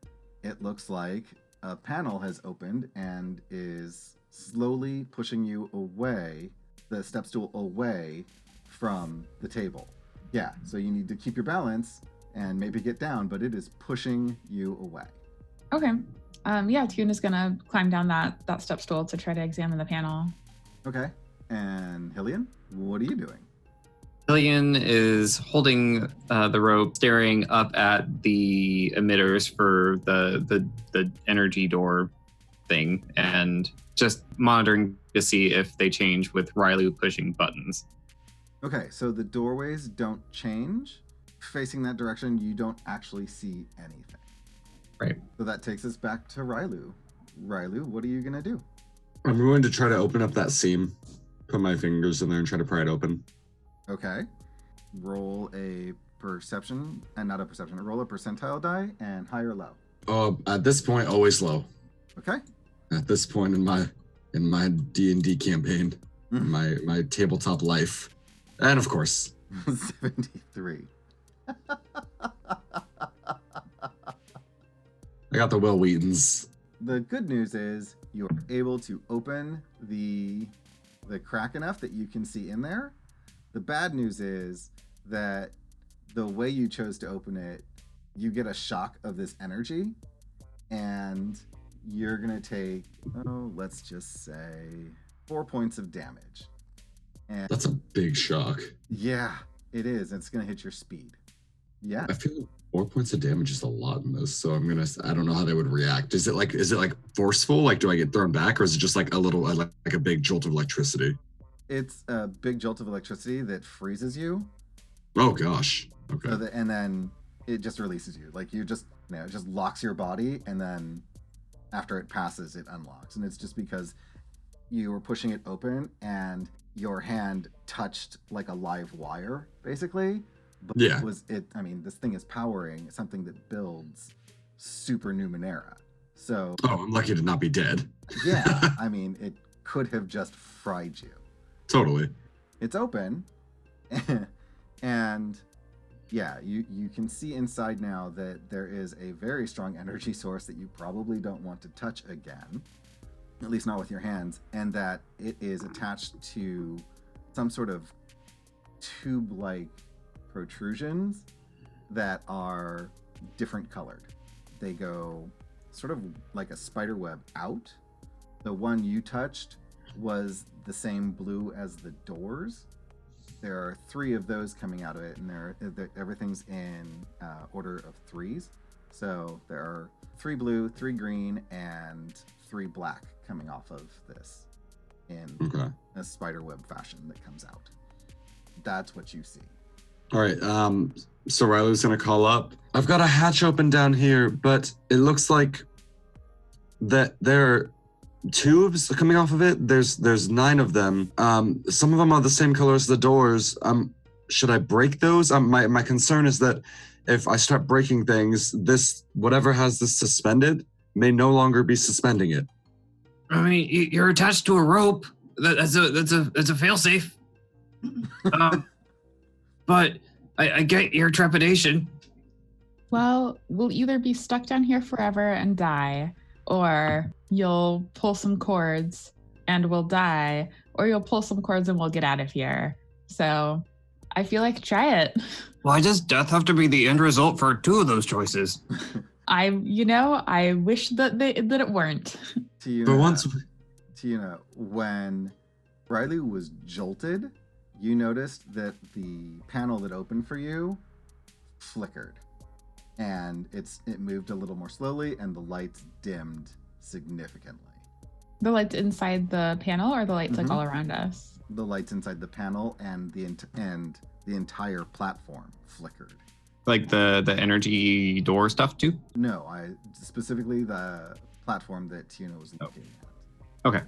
it looks like a panel has opened and is slowly pushing you away, the step stool away from the table. Yeah, so you need to keep your balance and maybe get down, but it is pushing you away. Okay. Yeah, Tiyune is gonna climb down that step stool to try to examine the panel. Okay. And Hillian, what are you doing? Hillian is holding the rope, staring up at the emitters for the energy door thing, and just monitoring to see if they change with Railu pushing buttons. Okay, so the doorways don't change. Facing that direction, you don't actually see anything. Right. So that takes us back to Railu. Railu, what are you gonna do? I'm going to try to open up that seam, put my fingers in there and try to pry it open. Okay. Roll a perception, and not a perception, roll a percentile die, and high or low. Oh, at this point, always low. Okay. At this point in my D&D campaign, my tabletop life, and of course, 73. I got the Will Wheatons. The good news is you're able to open the crack enough that you can see in there. The bad news is that the way you chose to open it, you get a shock of this energy, and you're gonna take, let's just say 4 points of damage. And That's a big shock. yeah, it is. It's gonna hit your speed. Yeah. I feel like 4 points of damage is a lot in this, so I don't know how they would react. Is it like forceful? Like, do I get thrown back, or is it just like like a big jolt of electricity? It's a big jolt of electricity that freezes you. Oh gosh. Okay. And then it just releases you. Like it just locks your body, and then after it passes, it unlocks. And it's just because you were pushing it open and your hand touched like a live wire, basically. But Yeah. this thing is powering something that builds super Numenera. So Oh, I'm lucky to not be dead. yeah, it could have just fried you. Totally. It's open, and yeah, you can see inside now that there is a very strong energy source that you probably don't want to touch again, at least not with your hands, and that it is attached to some sort of tube-like protrusions that are different colored. They go sort of like a spider web out. The one you touched was the same blue as the doors. There are 3 of those coming out of it, and everything's in order of 3s. So there are 3 blue, 3 green, and 3 black coming off of this in a spider web fashion that comes out. That's what you see. All right. So Railu's gonna call up. I've got a hatch open down here, but it looks like that there are tubes coming off of it. There's 9 of them. Some of them are the same color as the doors. Should I break those? My concern is that if I start breaking things, this whatever has this suspended may no longer be suspending it. I mean, you're attached to a rope. That's a failsafe. But I get your trepidation. Well, we'll either be stuck down here forever and die, or you'll pull some cords and we'll die, or you'll pull some cords and we'll get out of here. So I feel like try it. Why does death have to be the end result for 2 of those choices? I wish that it weren't. Tiyune, But once Tiyune, when Railu was jolted. You noticed that the panel that opened for you flickered, and it moved a little more slowly, and the lights dimmed significantly. The lights inside the panel, or the lights like Mhm. all around us? The lights inside the panel and the entire platform flickered. Like the energy door stuff too? No, specifically the platform that Tiyune was looking at. Okay.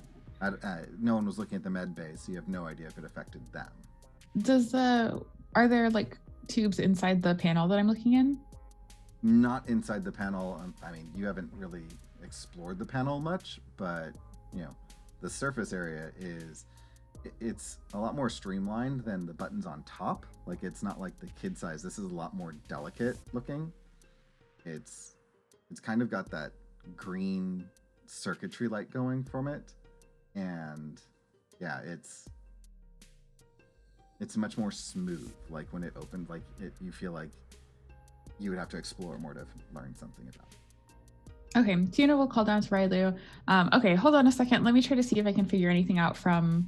No one was looking at the med bay, so you have no idea if it affected them. Are there like tubes inside the panel that I'm looking in? Not inside the panel. I mean, you haven't really explored the panel much, but the surface area it's a lot more streamlined than the buttons on top. Like, it's not like the kid size. This is a lot more delicate looking. It's kind of got that green circuitry light going from it, and yeah, it's much more smooth. Like, when it opened, like you feel like you would have to explore more to learn something about it. Okay, Tiyune will call down to Railu. Okay, hold on a second. Let me try to see if I can figure anything out from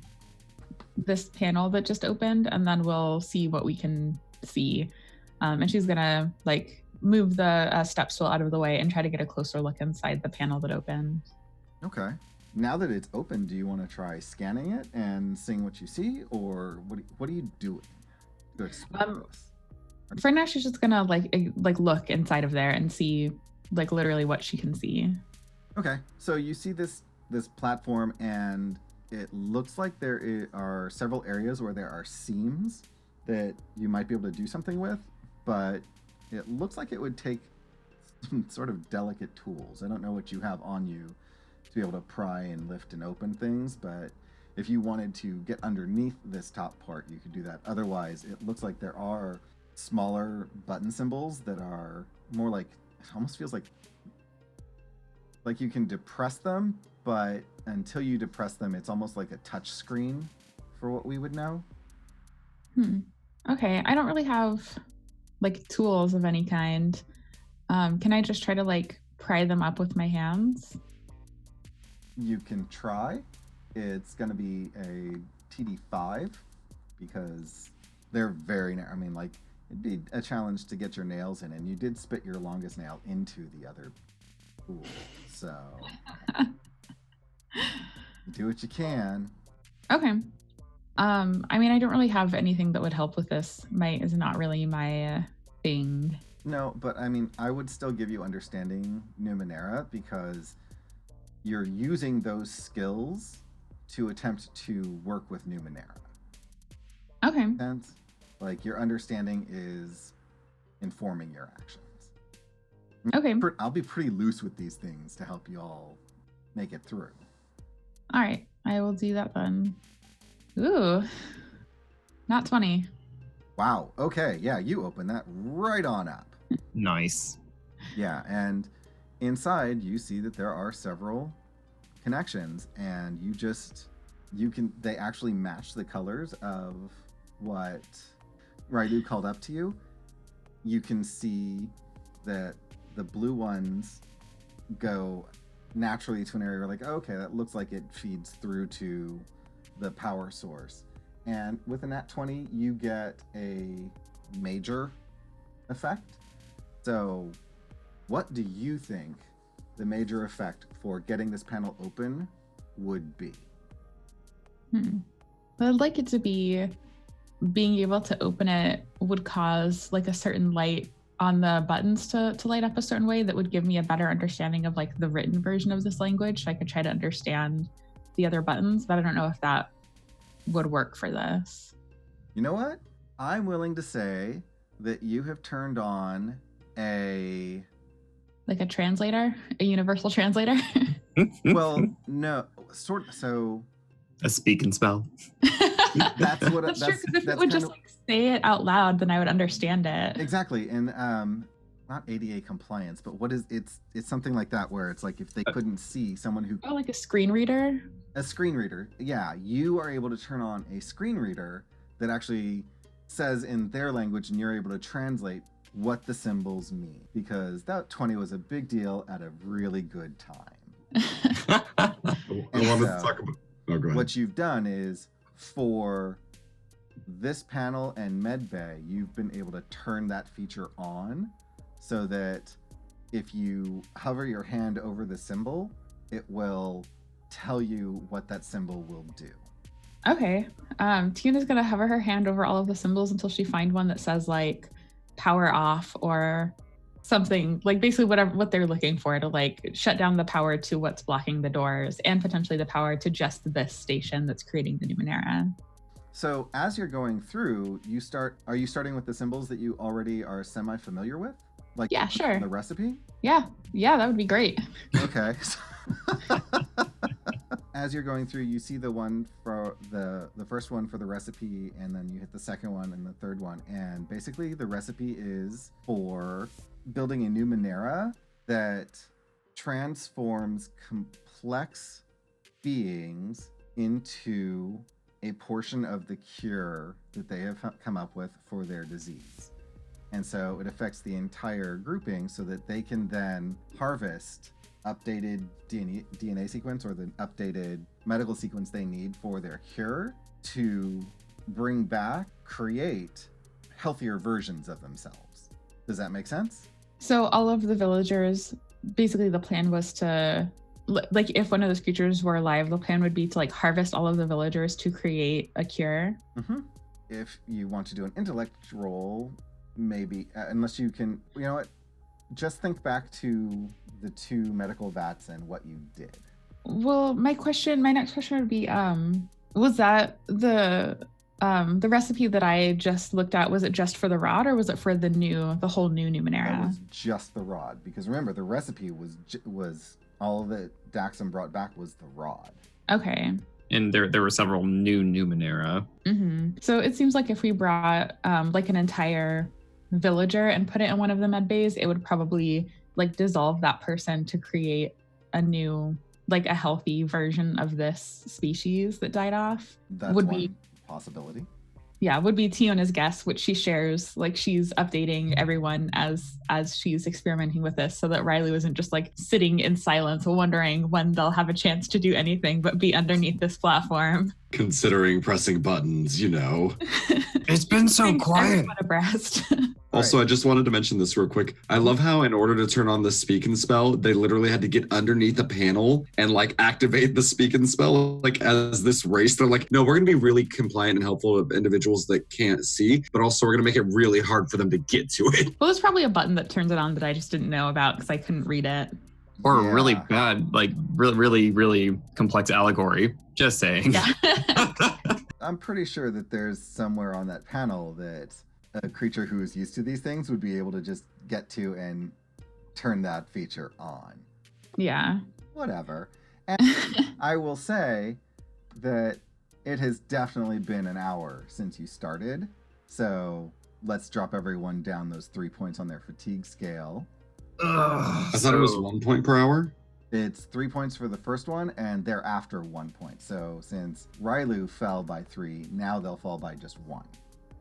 this panel that just opened, and then we'll see what we can see. And she's gonna like move the step stool out of the way and try to get a closer look inside the panel that opened. Okay. Now that it's open, do you want to try scanning it and seeing what you see, or what are you doing to explore this? For now, she's just gonna like look inside of there and see like literally what she can see. Okay, so you see this platform, and it looks like there are several areas where there are seams that you might be able to do something with, but it looks like it would take some sort of delicate tools. I don't know what you have on you to be able to pry and lift and open things, but if you wanted to get underneath this top part, you could do that. Otherwise, it looks like there are smaller button symbols that are more like, it almost feels like you can depress them, but until you depress them, it's almost like a touch screen for what we would know. Okay, I don't really have like tools of any kind. Can I just try to like pry them up with my hands? You can try. It's going to be a TD5 because they're very narrow. I mean, like, it'd be a challenge to get your nails in, and you did spit your longest nail into the other pool, so do what you can. Okay. I mean, I don't really have anything that would help with this. Might is not really my thing. No, but I mean, I would still give you understanding Numenera because you're using those skills to attempt to work with Numenera. Okay. And like, your understanding is informing your actions. Okay. I'll be pretty loose with these things to help you all make it through. All right. I will do that then. Ooh. Not 20. Wow. Okay. Yeah, you open that right on up. Nice. Yeah, and inside you see that there are several connections, and they actually match the colors of what Railu called up to you. You can see that the blue ones go naturally to an area where, like, okay, that looks like it feeds through to the power source. And with a nat 20, you get a major effect. So what do you think the major effect for getting this panel open would be? I'd like it to be being able to open it would cause like a certain light on the buttons to light up a certain way that would give me a better understanding of like the written version of this language, so I could try to understand the other buttons, but I don't know if that would work for this. You know what? I'm willing to say that you have turned on a translator, a universal translator. well, no, sort of. So a speak and spell. that's what that's true, because if it would just like say it out loud, then I would understand it. Exactly. And not ADA compliance, but what is it's something like that, where it's like if they couldn't see someone who like a screen reader. A screen reader. Yeah, you are able to turn on a screen reader that actually says in their language, and you're able to translate what the symbols mean, because that 20 was a big deal at a really good time. I wanted to talk about. Oh, go ahead. What you've done is For this panel and medbay, you've been able to turn that feature on so that if you hover your hand over the symbol, it will tell you what that symbol will do. Okay. Tiyune's gonna hover her hand over all of the symbols until she finds one that says like power off or something, like basically what they're looking for to like shut down the power to what's blocking the doors and potentially the power to just this station that's creating the Numenera. So as you're going through, are you starting with the symbols that you already are semi-familiar with? Like Yeah, sure. The recipe? Yeah, that would be great. Okay. As you're going through, you see the one for the first one for the recipe, and then you hit the second one and the third one. And basically the recipe is for building a Numenera that transforms complex beings into a portion of the cure that they have come up with for their disease. And so it affects the entire grouping so that they can then harvest updated DNA sequence or the updated medical sequence they need for their cure to create healthier versions of themselves. Does that make sense? So all of the villagers, basically the plan was to, like if one of those creatures were alive, the plan would be to like harvest all of the villagers to create a cure. Mm-hmm. If you want to do an intellect roll, maybe, unless you can, you know what? Just think back to the 2 medical vats and what you did. Well, my next question would be, was that the recipe that I just looked at, was it just for the rod or was it for the whole new Numenera? That was just the rod, because remember the recipe was all that Daxam brought back was the rod. Okay. And there were several new Numenera. Mm-hmm. So it seems like if we brought like an entire villager and put it in one of the med bays, it would probably like dissolve that person to create a new, like a healthy version of this species that died off. That's would one be possibility. Yeah, would be Tiyune's guess, which she shares. Like she's updating everyone as she's experimenting with this, so that Railu isn't just like sitting in silence, wondering when they'll have a chance to do anything but be underneath this platform. Considering pressing buttons, you know. It's been so quiet. Everyone abreast. Also, Right. I just wanted to mention this real quick. I love how in order to turn on the speak and spell, they literally had to get underneath a panel and like activate the speak and spell. Like as this race, they're like, no, we're going to be really compliant and helpful with individuals that can't see, but also we're going to make it really hard for them to get to it. Well, there's probably a button that turns it on that I just didn't know about because I couldn't read it. Or Yeah. a really bad, like really, really complex allegory. Just saying. Yeah. I'm pretty sure that there's somewhere on that panel that a creature who is used to these things would be able to just get to and turn that feature on. Yeah. Whatever. And I will say that it has definitely been an hour since you started. So let's drop everyone down those 3 points on their fatigue scale. I thought it was 1 point per hour. It's 3 points for the first one, and thereafter 1 point. So since Railu fell by 3, now they'll fall by just 1.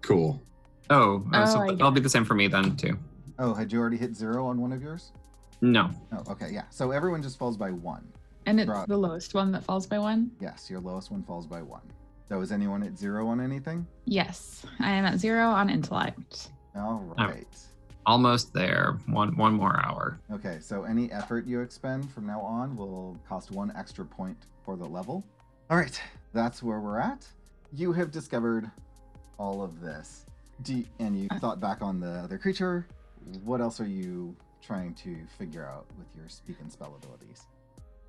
Cool. So I that'll be the same for me then too. Oh, had you already hit 0 on one of yours? No. Oh, okay, yeah. So everyone just falls by 1. And it's Right. the lowest one that falls by 1? Yes, your lowest one falls by 1. So is anyone at 0 on anything? Yes. I am at 0 on intellect. All right. Almost there. One more hour. Okay, so any effort you expend from now on will cost 1 extra point for the level. All right, that's where we're at. You have discovered all of this. And you thought back on the other creature. What else are you trying to figure out with your speak and spell abilities?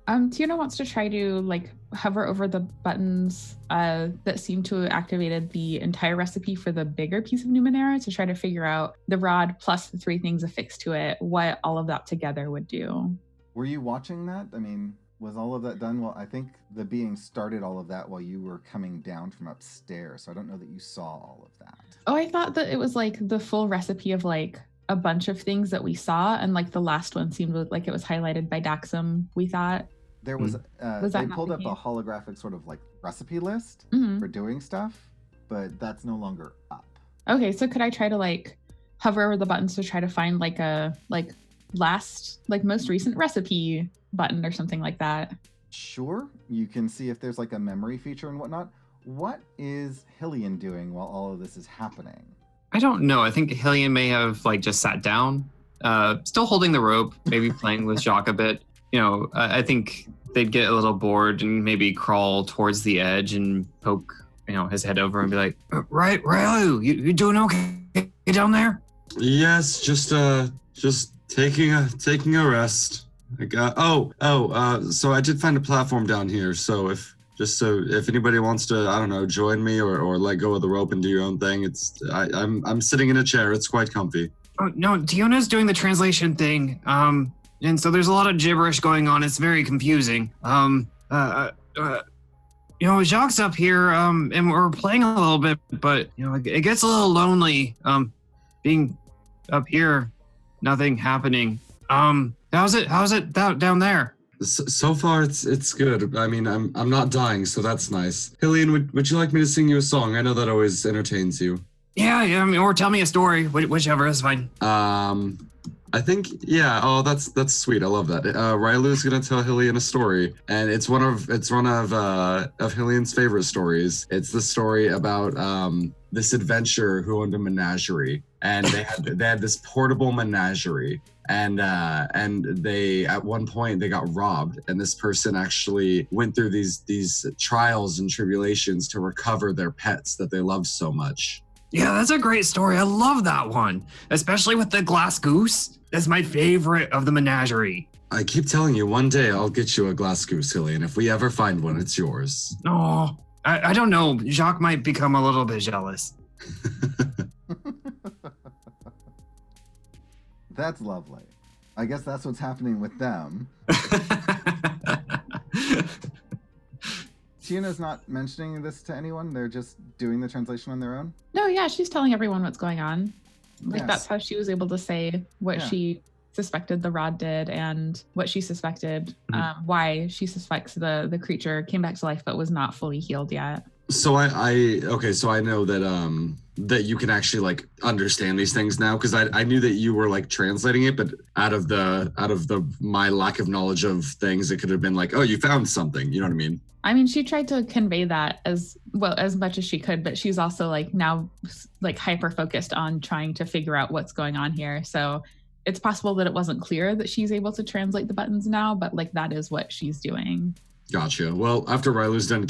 Tiyune wants to try to like hover over the buttons that seem to have activated the entire recipe for the bigger piece of Numenera to try to figure out the rod plus the 3 things affixed to it, what all of that together would do. Were you watching that? I mean, was all of that done? Well, I think the being started all of that while you were coming down from upstairs, so I don't know that you saw all of that. Oh, I thought that it was like the full recipe of like a bunch of things that we saw, and like the last one seemed like it was highlighted by Daxam, we thought. There was, Was they that not pulled the up a case? holographic sort of like recipe list Mhm. for doing stuff, but that's no longer up. Okay, so could I try to like hover over the buttons to try to find like a most recent recipe button or something like that? Sure, you can see if there's like a memory feature and whatnot, what is Hillian doing while all of this is happening? I don't know. I think Hillian may have like just sat down, still holding the rope, maybe playing with Jacques a bit. I think they'd get a little bored and maybe crawl towards the edge and poke, his head over and be like, Right, Railu, you doing okay down there? Yes, just taking a rest. I got so I did find a platform down here, so if anybody wants to, I don't know, join me or let go of the rope and do your own thing, I'm sitting in a chair. It's quite comfy. Oh, no, Tiyune's doing the translation thing. And so there's a lot of gibberish going on. It's very confusing. Jacques up here, and we're playing a little bit, but it gets a little lonely. Being up here, nothing happening. How's it down there? So far, it's good. I mean, I'm not dying, so that's nice. Hillian, would you like me to sing you a song? I know that always entertains you. Yeah, or tell me a story, whichever is fine. I think, yeah. Oh, that's sweet. I love that. Railu's gonna tell Hillian a story, and it's one of Hillian's favorite stories. It's the story about this adventurer who owned a menagerie, and they had this portable menagerie, and they at one point they got robbed, and this person actually went through these trials and tribulations to recover their pets that they loved so much. Yeah, that's a great story. I love that one, especially with the glass goose. That's my favorite of the menagerie. I keep telling you, one day I'll get you a glass goose, Hillian. If we ever find one, it's yours. Oh, I don't know. Jacques might become a little bit jealous. That's lovely. I guess that's what's happening with them. Tiyune's not mentioning this to anyone. They're just doing the translation on their own. No, yeah, she's telling everyone what's going on. Like Yes. that's how she was able to say what Yeah. she suspected the rod did and what she suspected, why she suspects the creature came back to life but was not fully healed yet. So I know that that you can actually like understand these things now, because I knew that you were like translating it, but out of my lack of knowledge of things, it could have been like, oh, you found something. You know what I mean? I mean, she tried to convey that as well as much as she could, but she's also like now like hyper focused on trying to figure out what's going on here. So it's possible that it wasn't clear that she's able to translate the buttons now, but like that is what she's doing. Gotcha. Well, after Railu's done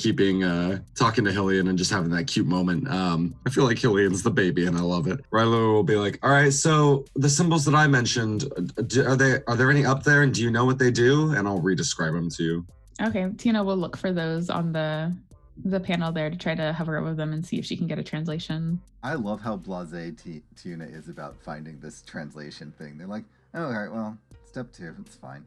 talking to Hillian and just having that cute moment, I feel like Hillian's the baby and I love it. Railu will be like, all right, so the symbols that I mentioned, are there any up there, and do you know what they do? And I'll re-describe them to you. Okay, Tina will look for those on the panel there to try to hover over them and see if she can get a translation. I love how blasé Tiyune is about finding this translation thing. They're like, oh, all right, well, step 2, it's fine.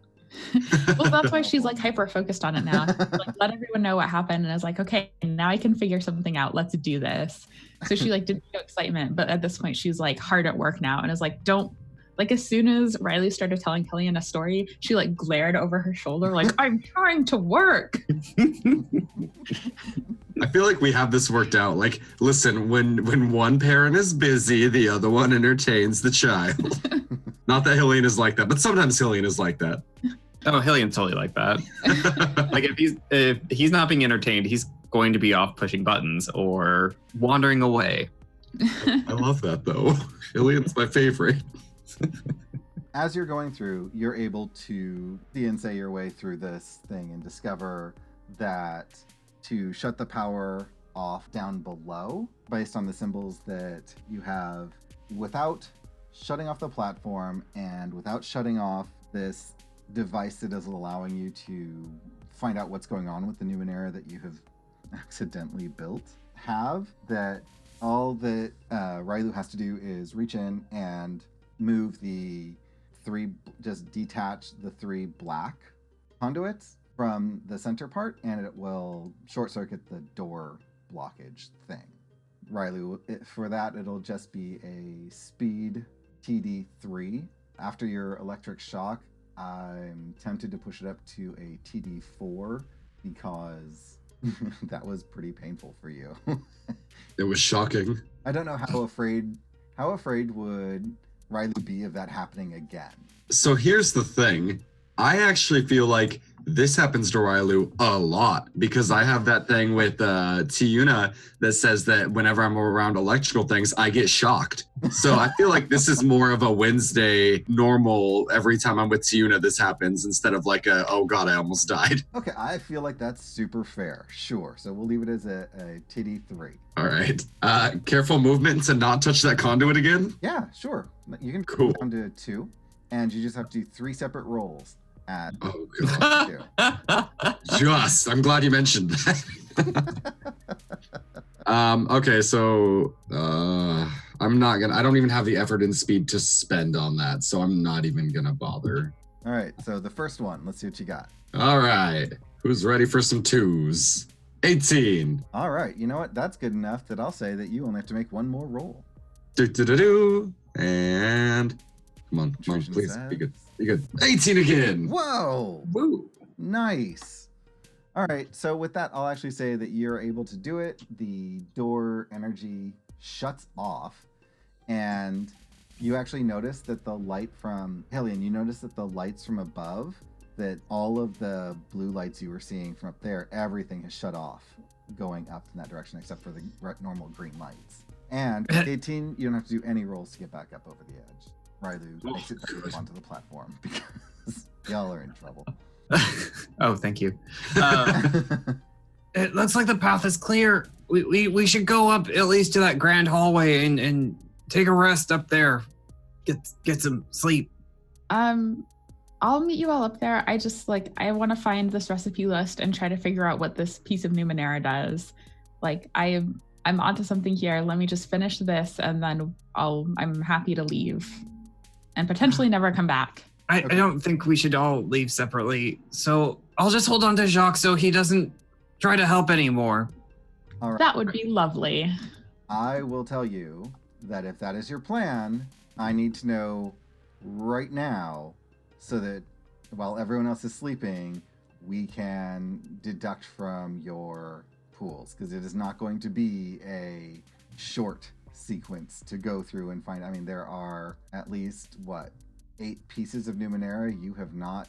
Well, that's why she's like hyper focused on it now. Like, let everyone know what happened, and is like, okay, now I can figure something out. Let's do this. So she like didn't show excitement, but at this point she's like hard at work now and is like, don't. Like as soon as Railu started telling Hillian a story, she like glared over her shoulder like, I'm trying to work. I feel like we have this worked out. Like, listen, when one parent is busy, the other one entertains the child. Not that Hillian is like that, but sometimes Hillian is like that. Oh, Hillian's totally like that. Like if he's not being entertained, he's going to be off pushing buttons or wandering away. I love that though. Hillian's my favorite. As you're going through, you're able to see and say your way through this thing and discover that to shut the power off down below, based on the symbols that you have, without shutting off the platform and without shutting off this device that is allowing you to find out what's going on with the Numenera that you have accidentally built, all that Railu has to do is reach in and move just detach the 3 black conduits from the center part, and it will short circuit the door blockage thing. Railu, for that, it'll just be a speed TD3. After your electric shock, I'm tempted to push it up to a TD4 because that was pretty painful for you. It was shocking. I don't know how afraid would Railu be of that happening again. So here's the thing. I actually feel like this happens to Railu a lot because I have that thing with Tiyune that says that whenever I'm around electrical things, I get shocked. So I feel like this is more of a Wednesday normal. Every time I'm with Tiyune, this happens instead of like oh God, I almost died. Okay, I feel like that's super fair. Sure. So we'll leave it as a TD3. All right. Careful movement to not touch that conduit again. Yeah, sure. You can Cool. go down to 2, and you just have to do 3 separate rolls at Oh God. 2. I'm glad you mentioned that. Okay, so I don't even have the effort and speed to spend on that, so I'm not even gonna bother. All right, so the first one, let's see what you got. All right, who's ready for some 2s? 18. All right, you know what? That's good enough that I'll say that you only have to make one more roll. And come on, Nutrition please, says- be good. Be good. 18 again. Whoa! Woo. Nice. All right, so with that, I'll actually say that you're able to do it. The door energy shuts off, and you actually notice that the light from Hillian, you notice that the lights from above, that all of the blue lights you were seeing from up there, everything has shut off going up in that direction except for the normal green lights. And with 18, you don't have to do any rolls to get back up over the edge. Railu makes it back good. up onto the platform because y'all are in trouble. Oh, thank you. It looks like the path is clear. We should go up at least to that grand hallway and take a rest up there. Get some sleep. I'll meet you all up there. I want to find this recipe list and try to figure out what this piece of Numenera does. I'm onto something here. Let me just finish this and then I'm happy to leave and potentially never come back. I don't think we should all leave separately. So I'll just hold on to Jacques so he doesn't try to help anymore. All right. That would be lovely. I will tell you that if that is your plan, I need to know right now so that while everyone else is sleeping, we can deduct from your pools because it is not going to be a short sequence to go through and find. I mean, there are at least 8 pieces of Numenera you have not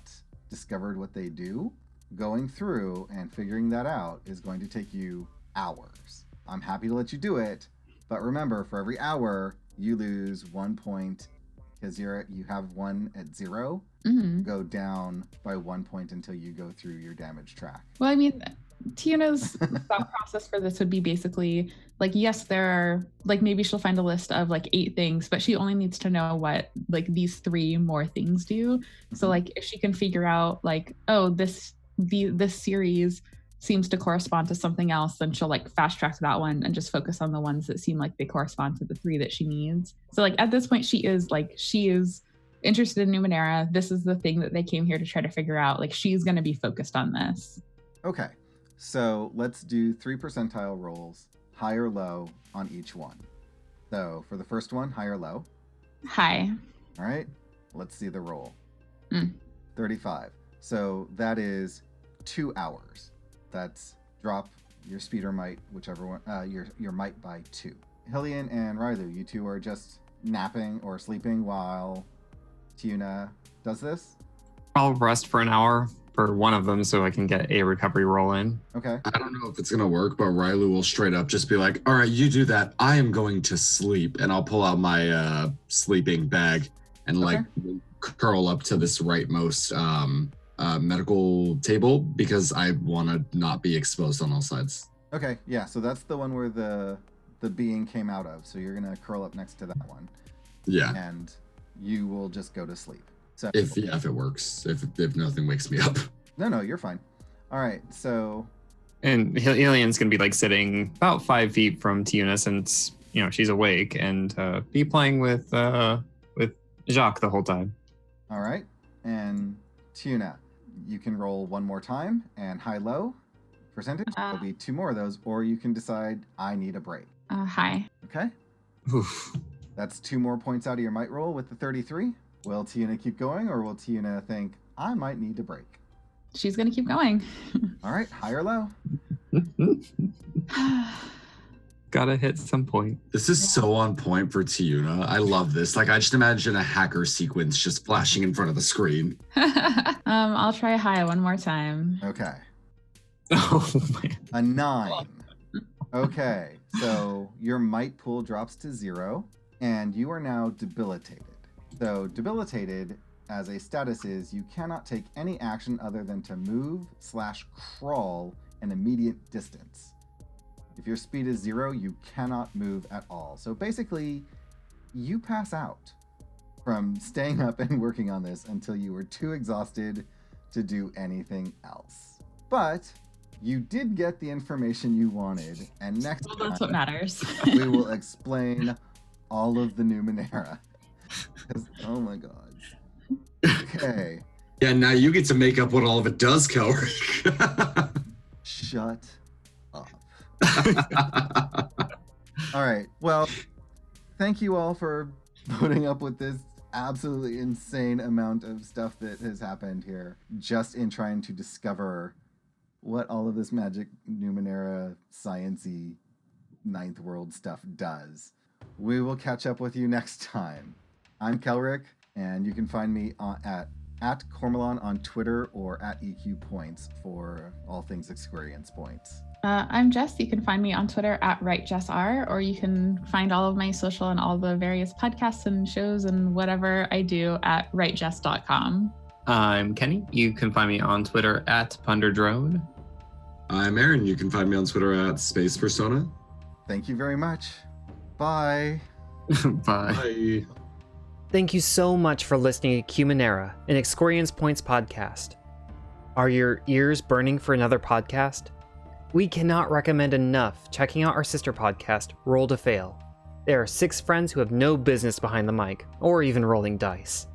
discovered what they do. Going through and figuring that out is going to take you hours. I'm happy to let you do it, but remember, for every hour you lose 1 point because you have 1 at 0. Mm-hmm. Go down by 1 point until you go through your damage track. Well, I mean, Tiyune's thought process for this would be basically yes, there are maybe she'll find a list of 8 things, but she only needs to know what these 3 more things do. So if she can figure out this series seems to correspond to something else, then she'll fast track that one and just focus on the ones that seem like they correspond to the 3 that she needs. So at this point she is interested in Numenera. This is the thing that they came here to try to figure out. She's going to be focused on this. Okay, so let's do 3 percentile rolls, high or low on each one. So for the first one, high or low? High. All right, let's see the roll. 35. So that is 2 hours. That's drop your speed or might, whichever one, your might by 2. Hillian and Railu, you two are just napping or sleeping while Tiyune does this? I'll rest for an hour for one of them so I can get a recovery roll in. Okay. I don't know if it's gonna work, but Railu will straight up just be like, all right, you do that. I am going to sleep. And I'll pull out my sleeping bag and curl up to this rightmost medical table because I want to not be exposed on all sides. Okay, yeah, so that's the one where the being came out of. So you're going to curl up next to that one. Yeah. And you will just go to sleep. So If it works. If nothing wakes me up. No, you're fine. All right, so And Hillian's going to be sitting about 5 feet from Tiyune since, she's awake and be playing with Jacques the whole time. all right. And Tiyune, you can roll one more time and high-low percentage. There'll be 2 more of those, or you can decide I need a break. High. Okay? Oof. That's 2 more points out of your might roll with the 33. Will Tiyune keep going, or will Tiyune think, I might need a break? She's going to keep going. All right, high or low? Gonna gotta hit some point. This is so on point for Tiyune. I love this. Like, I just imagine a hacker sequence just flashing in front of the screen. I'll try high one more time. Okay. Oh man. A 9. Okay, so your might pool drops to 0, and you are now debilitated. So debilitated as a status is you cannot take any action other than to move/crawl an immediate distance. If your speed is 0, you cannot move at all. So basically, you pass out from staying up and working on this until you were too exhausted to do anything else. But you did get the information you wanted, and next Well, that's time what matters. we will explain all of the Numenera. Oh my god. Okay. Yeah, now you get to make up what all of it does, Kelrick. Shut up. All right. Well, thank you all for putting up with this absolutely insane amount of stuff that has happened here just in trying to discover what all of this magic Numenera science-y ninth world stuff does. We will catch up with you next time. I'm Kelrick, and you can find me at Cormelon on Twitter or at EQ Points for all things experience points. I'm Jess. You can find me on Twitter at WriteJessR, or you can find all of my social and all the various podcasts and shows and whatever I do at writejess.com. I'm Kenny. You can find me on Twitter at Punderdrone. I'm Aaron. You can find me on Twitter at Space Persona. Thank you very much. Bye. Bye. Bye. Thank you so much for listening to Qmenera, an Experience Points podcast. Are your ears burning for another podcast? We cannot recommend enough checking out our sister podcast, Roll to Fail. There are 6 friends who have no business behind the mic, or even rolling dice.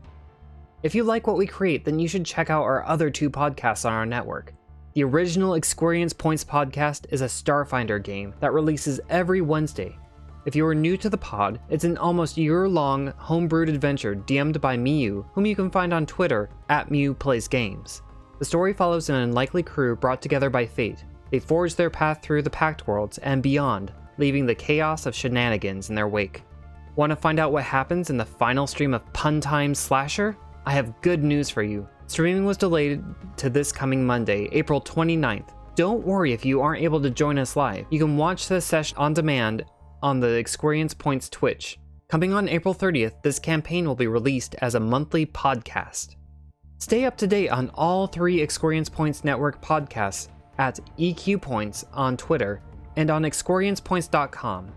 If you like what we create, then you should check out our other 2 podcasts on our network. The original Experience Points podcast is a Starfinder game that releases every Wednesday. If you are new to the pod, it's an almost year-long homebrewed adventure DM'd by Miu, whom you can find on Twitter at MiuPlaysGames. The story follows an unlikely crew brought together by fate. They forge their path through the Pact Worlds and beyond, leaving the chaos of shenanigans in their wake. Want to find out what happens in the final stream of Pun Time Slasher? I have good news for you. Streaming was delayed to this coming Monday, April 29th. Don't worry if you aren't able to join us live. You can watch the session on demand on the Experience Points Twitch. Coming on April 30th, this campaign will be released as a monthly podcast. Stay up to date on all 3 Experience Points Network podcasts at EQ Points on Twitter and on experiencepoints.com.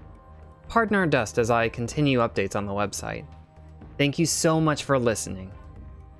Pardon our dust as I continue updates on the website. Thank you so much for listening.